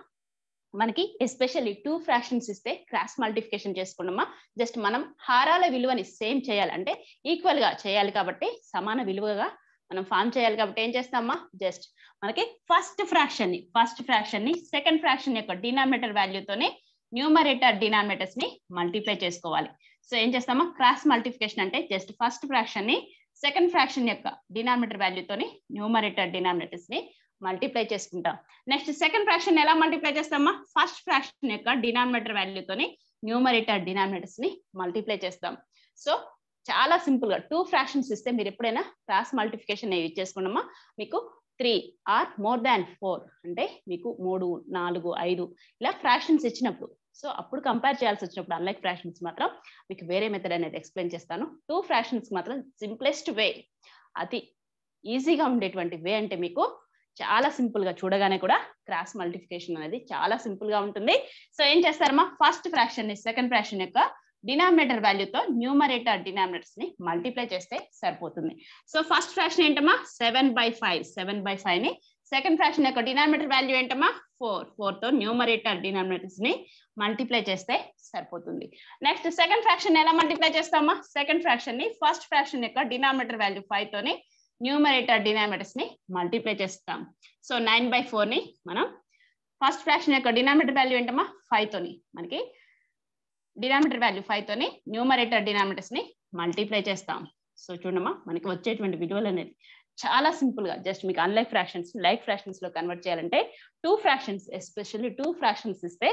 మనకి ఎస్పెషల్లీ 2 ఫ్రాక్షన్స్ ఇస్తే క్రాస్ మల్టిప్లికేషన్ చేసుకున్నామా. జస్ట్ మనం హారాల విలువని సేమ్ చేయాలి, అంటే ఈక్వల్ గా చేయాలి కాబట్టి సమాన విలువగా మనం ఫామ్ చేయాలి కాబట్టి ఏం చేస్తామా? జస్ట్ మనకి ఫస్ట్ ఫ్రాక్షన్ ని సెకండ్ ఫ్రాక్షన్ యొక్క డినామినేటర్ వాల్యూతోనే న్యూమరేటర్ డినామినేటర్స్ ని మల్టిప్లై చేసుకోవాలి. సో ఏం చేస్తామా? క్రాస్ మల్టిప్లికేషన్ అంటే జస్ట్ ఫస్ట్ ఫ్రాక్షన్ ని సెకండ్ ఫ్రాక్షన్ యొక్క డినామినేటర్ వాల్యూతోని న్యూమరేటర్ డినామినేటర్స్ ని మల్టిప్లై చేసుకుంటాం. నెక్స్ట్ సెకండ్ ఫ్రాక్షన్ ఎలా మల్టిప్లై చేస్తామా? ఫస్ట్ ఫ్రాక్షన్ యొక్క డినామినేటర్ వాల్యూతోని న్యూమరేటర్ డినామినేటర్స్ ని మల్టిప్లై చేస్తాం. సో చాలా సింపుల్ గా 2 ఫ్రాక్షన్స్ ఇస్తే మీరు ఎప్పుడైనా క్రాస్ మల్టిప్లికేషన్ యూజ్ చేసుకున్నామా, మీకు 3 ఆర్ మోర్ దాన్ 4 అంటే మీకు 3, 4, 5 ఇలా ఫ్రాక్షన్స్ ఇచ్చినప్పుడు, సో అప్పుడు కంపేర్ చేయాల్సి వచ్చినప్పుడు అన్లైక్ ఫ్రాక్షన్స్ మాత్రం మీకు వేరే మెథడ్ అనేది ఎక్స్ప్లెయిన్ చేస్తాను. 2 ఫ్రాక్షన్స్ మాత్రం సింప్లెస్ట్ వే, అతి ఈజీగా ఉండేటువంటి వే అంటే మీకు చాలా సింపుల్ గా చూడగానే కూడా క్రాస్ మల్టిప్లికేషన్ అనేది చాలా సింపుల్ గా ఉంటుంది. సో ఏం చేస్తారమ్మా? ఫస్ట్ ఫ్రాక్షన్ ని సెకండ్ ఫ్రాక్షన్ యొక్క డినామినేటర్ వాల్యూతో న్యూమరేటర్ డినామినేటర్స్ ని మల్టిప్లై చేస్తే సరిపోతుంది. సో ఫస్ట్ ఫ్రాక్షన్ ఏంటమ్మా? 7/5. 7/5 ని సెకండ్ ఫ్రాక్షన్ యొక్క డినామినేటర్ వాల్యూ ఏంటమ్మా? 4 తో న్యూమరేటర్ డినామినేటర్స్ ని మల్టిప్లై చేస్తే సరిపోతుంది. నెక్స్ట్ సెకండ్ ఫ్రాక్షన్ ఎలా మల్టిప్లై చేస్తామా? సెకండ్ ఫ్రాక్షన్ ని ఫస్ట్ ఫ్రాక్షన్ యొక్క డినామినేటర్ వాల్యూ 5 తోని న్యూమరేటర్ డినామినేటర్స్ ని మల్టిప్లై చేస్తాం. సో 9/4 ని మనం ఫస్ట్ ఫ్రాక్షన్ యొక్క డినామినేటర్ వాల్యూ ఏంటమ్మా? 5 తోని, మనకి డినామినేటర్ వాల్యూ 5 తోని న్యూమరేటర్ డినామినేటర్స్ ని మల్టిప్లై చేస్తాం. సో చూడమ్మా, మనకి వచ్చేటువంటి విలువలు అనేది చాలా సింపుల్ గా జస్ట్ మీకు అన్లైక్ ఫ్రాక్షన్స్ లైక్ ఫ్రాక్షన్స్ లో కన్వర్ట్ చేయాలంటే 2 ఫ్రాక్షన్స్ ఎస్పెషల్లీ 2 ఫ్రాక్షన్స్ ఇస్తే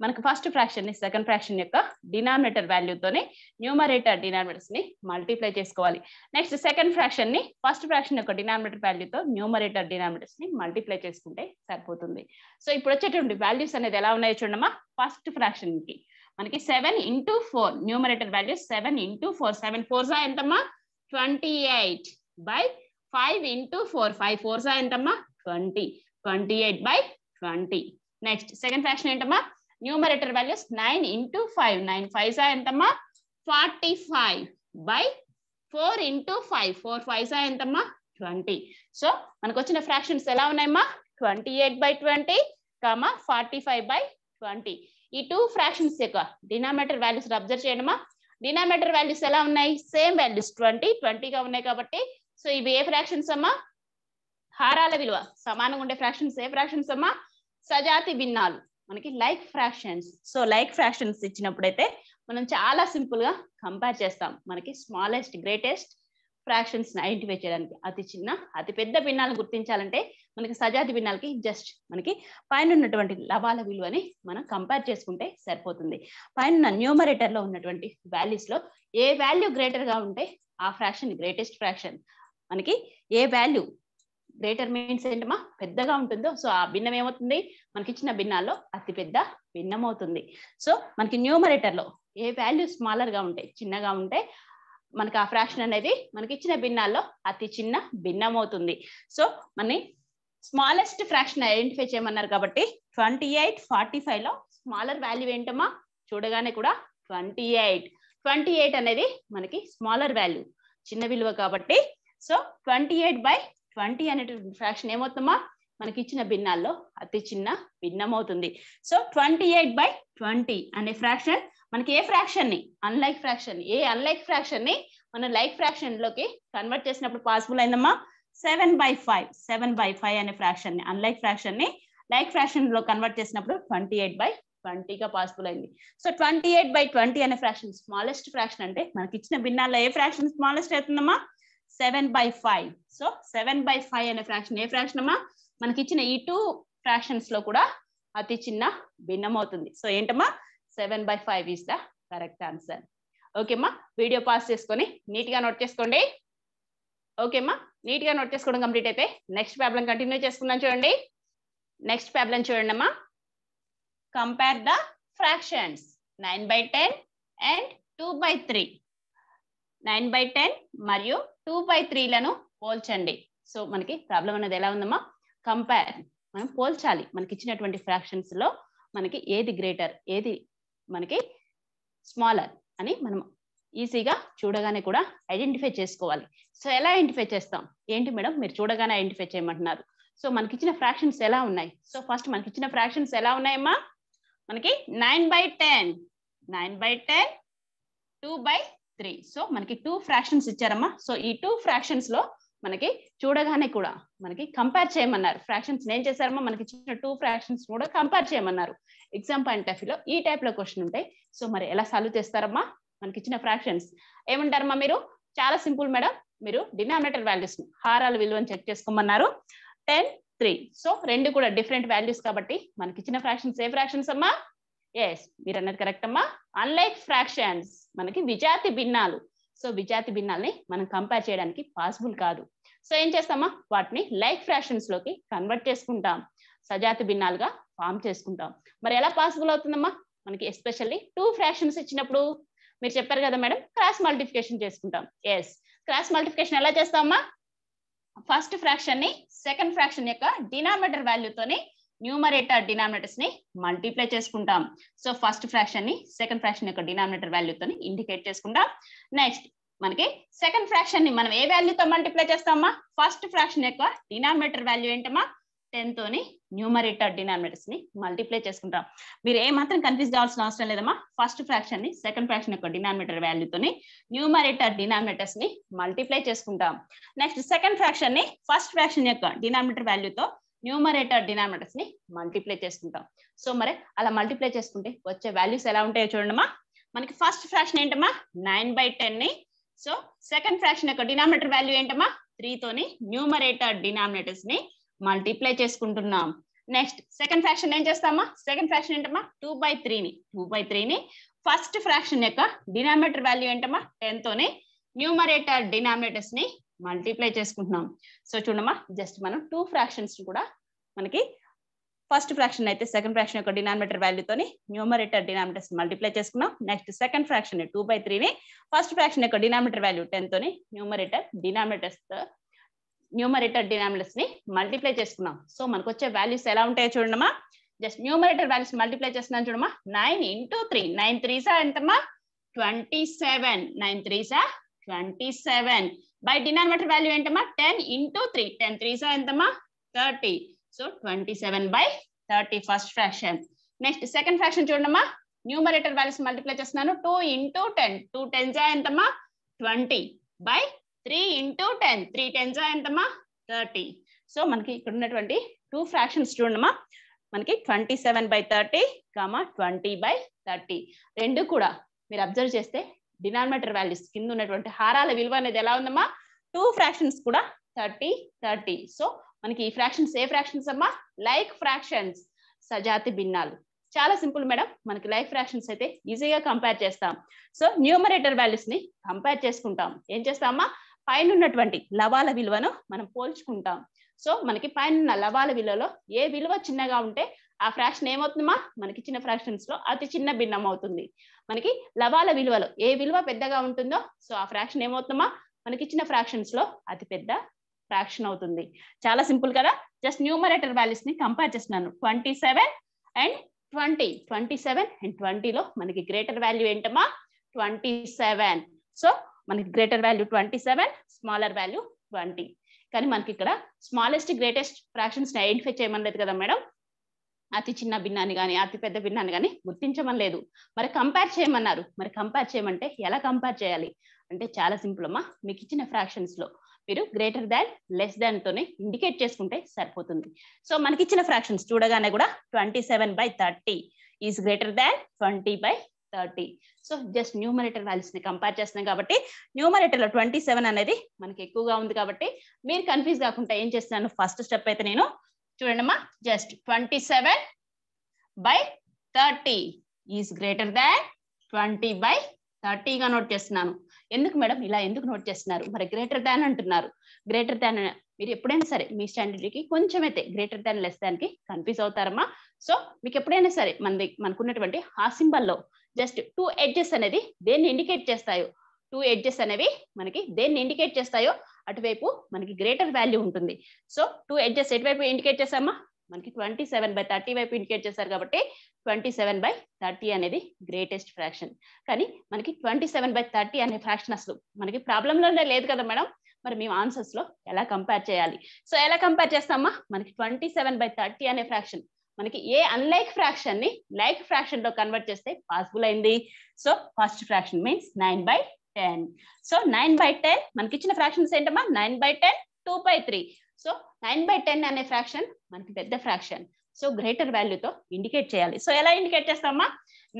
మనకు ఫస్ట్ ఫ్రాక్షన్ ని సెకండ్ ఫ్రాక్షన్ యొక్క డినామినేటర్ వాల్యూతోనే న్యూమరేటర్ డినామినేటర్స్ ని మల్టిప్లై చేసుకోవాలి. నెక్స్ట్ సెకండ్ ఫ్రాక్షన్ ని ఫస్ట్ ఫ్రాక్షన్ యొక్క డినామినేటర్ వాల్యూతో న్యూమరేటర్ డినామినేటర్స్ ని మల్టిప్లై చేసుకుంటే సరిపోతుంది. సో ఇప్పుడు వచ్చేటువంటి వాల్యూస్ అనేది ఎలా ఉన్నాయో చూడమ్మా. ఫస్ట్ ఫ్రాక్షన్ కి మనకి 7 into 4 numerator value 7 into 4. 7 4s ఎంతమ్మా? 28/5 into 4. 5 4s ఎంతమ్మా? 20. 28/20. నెక్స్ట్ సెకండ్ ఫ్రాక్షన్ ఏంటమ్మా? Numerator values 9 into 5. 9 5s ఎంతమ్మా? 45/4 into 5. 4 5s ఎంతమ్మా? 20. సో మనకు వచ్చిన ఫ్రాక్షన్స్ ఎలా ఉన్నాయమ్మా? 28/20, 45/20. ఈ 2 ఫ్రాక్షన్స్ యొక్క డినామినేటర్ వాల్యూస్ అబ్జర్వ్ చేయడమా. డినామినేటర్ వాల్యూస్ ఎలా ఉన్నాయి? సేమ్ వాల్యూస్ 20 గా ఉన్నాయి కాబట్టి సో ఇవి ఏ ఫ్రాక్షన్స్ అమ్మా? హారాల విలువ సమానంగా ఉండే ఫ్రాక్షన్స్ ఏ ఫ్రాక్షన్స్ అమ్మా? సజాతి భిన్నాలు, మనకి like fractions. So like fractions ఇచ్చినప్పుడైతే మనం చాలా సింపుల్ గా కంపేర్ చేస్తాం. మనకి స్మాలెస్ట్ గ్రేటెస్ట్ ఫ్రాక్షన్స్ ఐడెంటిఫై చేయడానికి, అతి చిన్న అతి పెద్ద భిన్నాలను గుర్తించాలంటే మనకి సజాతి భిన్నాలకి జస్ట్ మనకి పైన ఉన్నటువంటి లవాల విలువని మనం కంపేర్ చేసుకుంటే సరిపోతుంది. పైన న్యూమరేటర్ లో ఉన్నటువంటి వాల్యూస్ లో ఏ వాల్యూ గ్రేటర్ గా ఉంటే ఆ ఫ్రాక్షన్ గ్రేటెస్ట్ ఫ్రాక్షన్. మనకి ఏ వాల్యూ గ్రేటర్ మీన్స్ ఏంటమ్మా? పెద్దగా ఉంటుందో సో ఆ భిన్నం ఏమవుతుంది? మనకి ఇచ్చిన భిన్నాల్లో అతి పెద్ద భిన్నం అవుతుంది. సో మనకి న్యూమరేటర్ లో ఏ వాల్యూ స్మాలర్ గా ఉంటే చిన్నగా ఉంటే మనకి ఆ ఫ్రాక్షన్ అనేది మనకి ఇచ్చిన భిన్నాల్లో అతి చిన్న భిన్నం అవుతుంది. సో మన స్మాలెస్ట్ ఫ్రాక్షన్ ఐడెంటిఫై చేయమన్నారు కాబట్టి 28/45 లో స్మాలర్ వాల్యూ ఏంటమ్మా? చూడగానే కూడా 28 అనేది మనకి స్మాలర్ వాల్యూ, చిన్న విలువ కాబట్టి సో 28/20 అనేటువంటి ఫ్రాక్షన్ ఏమవుతుందమ్మా? మనకి ఇచ్చిన భిన్నాల్లో అతి చిన్న భిన్నం అవుతుంది. సో 28/20 అనే ఫ్రాక్షన్ మనకి ఏ ఫ్రాక్షన్ ని అన్లైక్ ఫ్రాక్షన్ ని మనం లైక్ ఫ్రాక్షన్ లోకి కన్వర్ట్ చేసినప్పుడు పాసిబుల్ అయిందమ్మా? 7/5 7/5 అనే ఫ్రాక్షన్ ని అన్లైక్ ఫ్రాక్షన్ ని లైక్ ఫ్రాక్షన్ లో కన్వర్ట్ చేసినప్పుడు 28/20 గా పాసిబుల్ అయింది. సో 28/20 అనే ఫ్రాక్షన్ స్మాలెస్ట్ ఫ్రాక్షన్ అంటే మనకి ఇచ్చిన భిన్నాల్లో ఏ ఫ్రాక్షన్ స్మాలెస్ట్ అవుతుందమ్మా 7/5. సో 7/5 అనే ఫ్రాక్షన్ ఏ ఫ్రాక్షన్ అమ్మా మనకి ఇచ్చిన ఈ 2 ఫ్రాక్షన్స్ లో కూడా అతి చిన్న భిన్నం అవుతుంది. సో ఏంటమ్మా 7/5 ఈస్ ద కరెక్ట్ ఆన్సర్. ఓకేమ్మా, వీడియో పాస్ చేసుకొని నీట్ గా నోట్ చేసుకోండి. ఓకేమ్మా, నీట్ గా నోట్ చేసుకోవడం కంప్లీట్ అయితే నెక్స్ట్ ప్రాబ్లం కంటిన్యూ చేసుకుందాం. చూడండి, నెక్స్ట్ ప్రాబ్లం చూడండి అమ్మా. Compare the fractions 9/10 and 2/3. 9/10 మరియు 2/3 లను పోల్చండి. సో మనకి ప్రాబ్లం అనేది ఎలా ఉందమ్మా, కంపేర్, మనం పోల్చాలి. మనకి ఇచ్చినటువంటి ఫ్రాక్షన్స్ లో మనకి ఏది గ్రేటర్ ఏది మనకి స్మాలర్ అని మనం ఈజీగా చూడగానే కూడా ఐడెంటిఫై చేసుకోవాలి. సో ఎలా ఐడెంటిఫై చేస్తాం? ఏంటి మేడం మీరు చూడగానే ఐడెంటిఫై చేయమంటున్నారు? సో మనకి ఇచ్చిన ఫ్రాక్షన్స్ ఎలా ఉన్నాయి? సో ఫస్ట్ మనకి ఇచ్చిన ఫ్రాక్షన్స్ ఎలా ఉన్నాయమ్మా, మనకి 9/10 9/10 2/3. సో మనకి 2 ఫ్రాక్షన్స్ ఇచ్చారమ్మా. సో ఈ 2 ఫ్రాక్షన్స్ లో మనకి చూడగానే కూడా మనకి కంపేర్ చేయమన్నారు. ఫ్రాక్షన్స్ ఏం చేశారమ్మా, మనకి ఇచ్చిన 2 ఫ్రాక్షన్స్ కూడా కంపేర్ చేయమన్నారు. ఎగ్జామ్ పాయింట్ ఆఫ్ వ్యూలో ఈ టైప్ లో క్వశ్చన్ ఉంటాయి. సో మరి ఎలా సాల్వ్ చేస్తారమ్మా? మనకి ఇచ్చిన ఫ్రాక్షన్స్ ఏమంటారమ్మా మీరు? చాలా సింపుల్ మేడం, మీరు డినామినేటర్ వాల్యూస్ హారాల విలువను చెక్ చేసుకోమన్నారు. 10, 3. సో రెండు కూడా డిఫరెంట్ వాల్యూస్ కాబట్టి మనకి ఇచ్చిన ఫ్రాక్షన్స్ ఏ ఫ్రాక్షన్స్ అమ్మా? ఎస్, మీరు అన్నది కరెక్ట్ అమ్మా, అన్లైక్ ఫ్రాక్షన్స్, మనకి విజాతి భిన్నాలు. సో విజాతి భిన్నాల్ని మనం కంపేర్ చేయడానికి పాసిబుల్ కాదు. సో ఏం చేస్తామా, వాటిని లైక్ ఫ్రాక్షన్స్ లోకి కన్వర్ట్ చేసుకుంటాం, సజాతి భిన్నాలుగా ఫామ్ చేసుకుంటాం. మరి ఎలా పాసిబుల్ అవుతుందమ్మా? మనకి ఎస్పెషల్లీ 2 ఫ్రాక్షన్స్ ఇచ్చినప్పుడు మీరు చెప్పారు కదా మేడం, క్రాస్ మల్టిప్లికేషన్ చేసుకుంటాం. ఎస్, క్రాస్ మల్టిప్లికేషన్ ఎలా చేస్తామా? ఫస్ట్ ఫ్రాక్షన్ ని సెకండ్ ఫ్రాక్షన్ యొక్క డినామినేటర్ వాల్యూతోని న్యూమరేటర్ డినామినేటర్స్ ని మల్టిప్లై చేసుకుంటాం. సో ఫస్ట్ ఫ్రాక్షన్ ని సెకండ్ ఫ్రాక్షన్ యొక్క డినామినేటర్ వాల్యూతోని ఇండికేట్ చేసుకుంటాం. నెక్స్ట్ మనకి సెకండ్ ఫ్రాక్షన్ ని మనం ఏ వాల్యూతో మల్టిప్లై చేస్తామా? ఫస్ట్ ఫ్రాక్షన్ యొక్క డినామినేటర్ వాల్యూ ఏంటమ్మా 10 తోని న్యూమరేటర్ డినామినేటర్స్ ని మల్టిప్లై చేసుకుంటాం. మీరు ఏ మాత్రం కన్ఫ్యూజ్ కావాల్సిన అవసరం లేదమ్మా. ఫస్ట్ ఫ్రాక్షన్ ని సెకండ్ ఫ్రాక్షన్ యొక్క డినామినేటర్ వాల్యూతోని న్యూమరేటర్ డినామినేటర్స్ ని మల్టిప్లై చేసుకుంటాం. నెక్స్ట్ సెకండ్ ఫ్రాక్షన్ ని ఫస్ట్ ఫ్రాక్షన్ యొక్క డినామినేటర్ వాల్యూతో న్యూమరేటర్ డినామినేటర్స్ ని మల్టిప్లై చేసుకుంటాం. సో మరి అలా మల్టిప్లై చేసుకుంటే వచ్చే వాల్యూస్ ఎలా ఉంటాయో చూడండమ్మా. మనకి ఫస్ట్ ఫ్రాక్షన్ ఏంటమ్మా 9/10 ని, సో సెకండ్ ఫ్రాక్షన్ యొక్క డినామినేటర్ వాల్యూ ఏంటమ్మా 3 తోని న్యూమరేటర్ డినామినేటర్స్ ని మల్టిప్లై చేసుకుంటున్నాం. నెక్స్ట్ సెకండ్ ఫ్రాక్షన్ ఏం చేస్తామా? సెకండ్ ఫ్రాక్షన్ ఏంటమ్మా 2/3 ని ఫస్ట్ ఫ్రాక్షన్ యొక్క డినామినేటర్ వాల్యూ ఏంటమ్మా 10 తోని న్యూమరేటర్ డినామినేటర్స్ ని మల్టిప్లై చేసుకుంటున్నాం. సో చూడమ్మా, జస్ట్ మనం 2 ఫ్రాక్షన్స్ కూడా మనకి ఫస్ట్ ఫ్రాక్షన్ అయితే సెకండ్ ఫ్రాక్షన్ యొక్క డినామినేటర్ వాల్యూతోని న్యూమరేటర్ డినామినేటర్స్ మల్టిప్లై చేసుకున్నాం. నెక్స్ట్ సెకండ్ ఫ్రాక్షన్ 2/3 ని ఫస్ట్ ఫ్రాక్షన్ యొక్క డినామినేటర్ వాల్యూ 10 తోని న్యూమరేటర్ డినామినేటర్స్ ని మల్టిప్లై చేసుకున్నాం. సో మనకు వచ్చే వాల్యూస్ ఎలా ఉంటాయో చూడమ్మా. జస్ట్ న్యూమరేటర్ వాల్యూస్ మల్టిప్లై చేస్తున్నాం చూడమ్మా. 9 × 3, 9 3s ఎంతమ్మా 27, 9 3s 27 బై డినామినేటర్ వాల్యూ ఏంటమ్మా 10 × 3, 10 3s ఎంతమ్మా 30. So 27/30 first fraction. Next second fraction చూడమ్మా, న్యూమరేటర్ వాల్యూస్ మల్టిప్లై చేస్తున్నాను. 2 × 10, 2 10s ఎంతమ్మా 20 బై 3 × 10, 3 10s ఎంతమ్మా 30. సో మనకి ఇక్కడ ఉన్నటువంటి 2 ఫ్రాక్షన్స్ చూడమ్మా, మనకి 27/30, 20/30 రెండు కూడా మీరు అబ్జర్వ్ చేస్తే డినామినేటర్ వాల్యూస్ కింద ఉన్నటువంటి హారాల విలువ అనేది ఎలా ఉందమ్మా 2 ఫ్రాక్షన్స్ కూడా 30 30. సో మనకి ఈ ఫ్రాక్షన్స్ ఏ ఫ్రాక్షన్స్ అమ్మా లైక్ ఫ్రాక్షన్స్, సజాతి భిన్నాలు. చాలా సింపుల్ మేడం, మనకి లైక్ ఫ్రాక్షన్స్ అయితే ఈజీగా కంపేర్ చేస్తాం. సో న్యూమరేటర్ వాల్యూస్ ని కంపేర్ చేసుకుంటాం. ఏం చేస్తామా, పైన ఉన్నటువంటి లవాల విలువను మనం పోల్చుకుంటాం. సో మనకి పైన లవాల విలువలో ఏ విలువ చిన్నగా ఉంటే ఆ ఫ్రాక్షన్ ఏమవుతుందమ్మా మనకి ఇచ్చిన ఫ్రాక్షన్స్ లో అతి చిన్న భిన్నం అవుతుంది. మనకి లవాల విలువలో ఏ విలువ పెద్దగా ఉంటుందో సో ఆ ఫ్రాక్షన్ ఏమవుతుందమ్మా మనకి ఇచ్చిన ఫ్రాక్షన్స్ లో అతి పెద్ద ఫ్రాక్షన్ అవుతుంది. చాలా సింపుల్ కదా. జస్ట్ న్యూమరేటర్ వాల్యూస్ ని కంపేర్ చేస్తున్నాను. 27 and 20, 27 and 20 లో మనకి గ్రేటర్ వాల్యూ ఏంటమ్మా 27. సో మనకి గ్రేటర్ వాల్యూ 27, స్మాలర్ వాల్యూ 20. కానీ మనకి ఇక్కడ స్మాలెస్ట్ గ్రేటెస్ట్ ఫ్రాక్షన్స్ ని ఐడెంటిఫై చేయమనలేదు కదా మేడం. అతి చిన్న భిన్నాన్ని కానీ అతి పెద్ద భిన్నాన్ని కానీ గుర్తించమని లేదు. మరి కంపేర్ చేయమన్నారు. మరి కంపేర్ చేయమంటే ఎలా కంపేర్ చేయాలి అంటే చాలా సింపుల్ అమ్మా. మీకు ఇచ్చిన ఫ్రాక్షన్స్ లో మీరు గ్రేటర్ దాన్ లెస్ దాన్ తోనే ఇండికేట్ చేసుకుంటే సరిపోతుంది. సో మనకి ఇచ్చిన ఫ్రాక్షన్స్ చూడగానే కూడా 27/30 is greater than 20/30. So just numerator values ని కంపేర్ చేస్తున్నాం కాబట్టి న్యూమరేటర్ లో 27 అనేది మనకి ఎక్కువగా ఉంది కాబట్టి మీరు కన్ఫ్యూజ్ కాకుండా ఏం చేస్తున్నాను, ఫస్ట్ స్టెప్ అయితే నేను చూడండమ్మా, జస్ట్ 27/30 ఈజ్ గ్రేటర్ దాన్ 20/30 గా నోట్ చేస్తున్నాను. ఎందుకు మేడం ఇలా ఎందుకు నోట్ చేస్తున్నారు, మరి గ్రేటర్ దాన్ అంటున్నారు. గ్రేటర్ దాన్ మీరు ఎప్పుడైనా సరే మీ స్టాండర్డ్కి కొంచెం అయితే గ్రేటర్ దాన్ లెస్ దాన్ కి కన్ఫ్యూజ్ అవుతారమ్మా. సో మీకు ఎప్పుడైనా సరే మనకున్నటువంటి ఆ సింబల్లో జస్ట్ 2 ఎడ్జెస్ అనేది దేన్ని ఇండికేట్ చేస్తాయో, 2 ఎడ్జెస్ అనేవి మనకి దేన్ని ఇండికేట్ చేస్తాయో అటువైపు మనకి గ్రేటర్ వాల్యూ ఉంటుంది. సో 2 ఎడ్జెస్ ఎటువైపు ఇండికేట్ చేసామా, మనకి 27/30 వైపు ఇండికేట్ చేశారు కాబట్టి 27/30 అనేది గ్రేటెస్ట్ ఫ్రాక్షన్. కానీ మనకి 27/30 అనే ఫ్రాక్షన్ అసలు మనకి ప్రాబ్లంలోనే లేదు కదా మేడం, మరి మేము ఆన్సర్స్ లో ఎలా కంపేర్ చేయాలి? సో ఎలా కంపేర్ చేస్తామా, మనకి 27/30 అనే ఫ్రాక్షన్ మనకి ఏ అన్లైక్ ఫ్రాక్షన్ ని లైక్ ఫ్రాక్షన్ లో కన్వర్ట్ చేస్తే పాసిబుల్ అయింది. So first fraction means 9/10. So 9/10 మనకి ఇచ్చిన ఫ్రాక్షన్స్ ఏంటమ్మా, 9/10, 2/3. సో 9/10 అనే ఫ్రాక్షన్ మనకి పెద్ద ఫ్రాక్షన్. సో గ్రేటర్ వాల్యూతో ఇండికేట్ చేయాలి. సో ఎలా ఇండికేట్ చేస్తామా,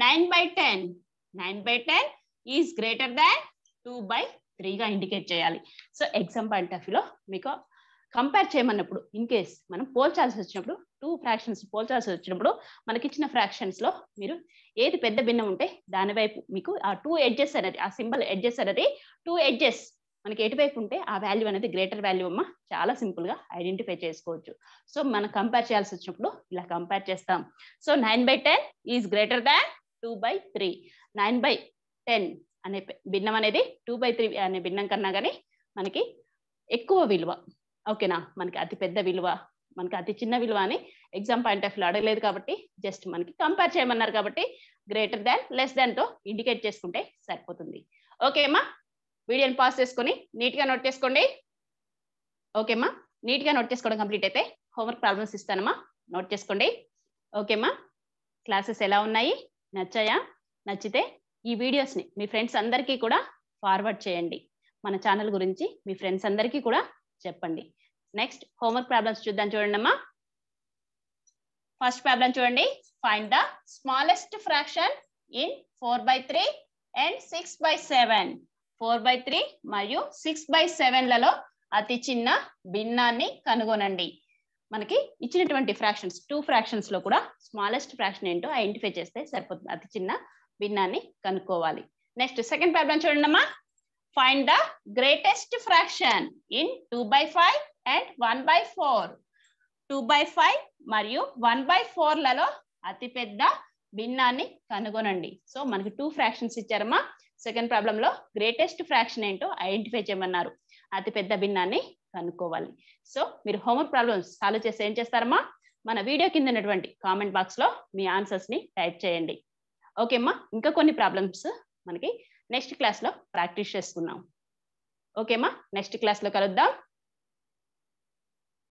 9/10 ఈజ్ గ్రేటర్ దాన్ 2/3 గా ఇండికేట్ చేయాలి. సో ఎగ్జామ్ పాయింట్ ఆఫ్ వ్యూలో మీకు కంపేర్ చేయమన్నప్పుడు ఇన్ కేస్ మనం పోల్చాల్సి వచ్చినప్పుడు 2 ఫ్రాక్షన్స్ పోల్చాల్సి వచ్చినప్పుడు మనకి ఇచ్చిన ఫ్రాక్షన్స్ లో మీరు ఏది పెద్ద భిన్నం ఉంటే దాని వైపు మీకు ఆ 2 ఎడ్జెస్ అనేది, ఆ సింబల్ ఎడ్జెస్ అనేది 2 ఎడ్జెస్ మనకి ఎటువైపు ఉంటే ఆ వాల్యూ అనేది గ్రేటర్ వాల్యూ అమ్మా. చాలా సింపుల్ గా ఐడెంటిఫై చేసుకోవచ్చు. సో మనం కంపేర్ చేయాల్సి వచ్చినప్పుడు ఇలా కంపేర్ చేస్తాం. So 9/10 is greater than 2/3. 9/10 అనే భిన్నం అనేది 2/3 అనే భిన్నం కన్నా కానీ మనకి ఎక్కువ విలువ, ఓకేనా, మనకి అతి పెద్ద విలువ, మనకి అతి చిన్న విలువ అని ఎగ్జామ్ పాయింట్ ఆఫ్ వ్యూ అడగలేదు కాబట్టి జస్ట్ మనకి కంపేర్ చేయమన్నారు కాబట్టి గ్రేటర్ దాన్ లెస్ దాన్ తో ఇండికేట్ చేసుకుంటే సరిపోతుంది. ఓకేమ్మా, వీడియోని పాస్ చేసుకొని నీట్ గా నోట్ చేసుకోండి. ఓకేమ్మా, నీట్ గా నోట్ చేసుకోవడం కంప్లీట్ అయితే హోంవర్క్ ప్రాబ్లమ్స్ ఇస్తానమ్మా, నోట్ చేసుకోండి. ఓకేమ్మా, క్లాసెస్ ఎలా ఉన్నాయి, నచ్చాయా? నచ్చితే ఈ వీడియోస్ ని మీ ఫ్రెండ్స్ అందరికీ కూడా ఫార్వర్డ్ చేయండి. మన ఛానల్ గురించి మీ ఫ్రెండ్స్ అందరికీ కూడా చెప్పండి. నెక్స్ట్ హోంవర్క్ ప్రాబ్లమ్స్ చూద్దాం. చూడండి అమ్మా, ఫస్ట్ ప్రాబ్లం చూడండి. Find the smallest fraction in 4/3 and 6/7. 4/3 మరియు 6/7 లలో అతి చిన్న భిన్నాన్ని కనుగొనండి. మనకి ఇచ్చినటువంటి ఫ్రాక్షన్స్ 2 ఫ్రాక్షన్స్ లో కూడా స్మాలెస్ట్ ఫ్రాక్షన్ ఏంటో ఐడెంటిఫై చేస్తే సరిపోతుంది. అతి చిన్న భిన్నాన్ని కనుక్కోవాలి. నెక్స్ట్ సెకండ్ ప్రాబ్లం చూడండి అమ్మా. Find the greatest fraction in 2/5 and 1/4. 2/5 మరియు 1/4 లలో అతి పెద్ద భిన్నాన్ని కనుగొనండి. సో మనకి 2 ఫ్రాక్షన్స్ ఇచ్చారమ్మా. సెకండ్ ప్రాబ్లం లో గ్రేటెస్ట్ ఫ్రాక్షన్ ఏంటో ఐడెంటిఫై చేయమన్నారు. అతి పెద్ద భిన్నాన్ని కనుక్కోవాలి. సో మీరు హోంవర్క్ ప్రాబ్లమ్స్ సాల్వ్ చేస్తే ఏం చేస్తారమ్మా, మన వీడియో కింద ఉన్నటువంటి కామెంట్ బాక్స్ లో మీ ఆన్సర్స్ ని టైప్ చేయండి. ఓకేమ్మా, ఇంకా కొన్ని ప్రాబ్లమ్స్ మనకి నెక్స్ట్ క్లాస్ లో ప్రాక్టీస్ చేసుకున్నాం. ఓకేమ్మా, నెక్స్ట్ క్లాస్ లో కలుద్దాం.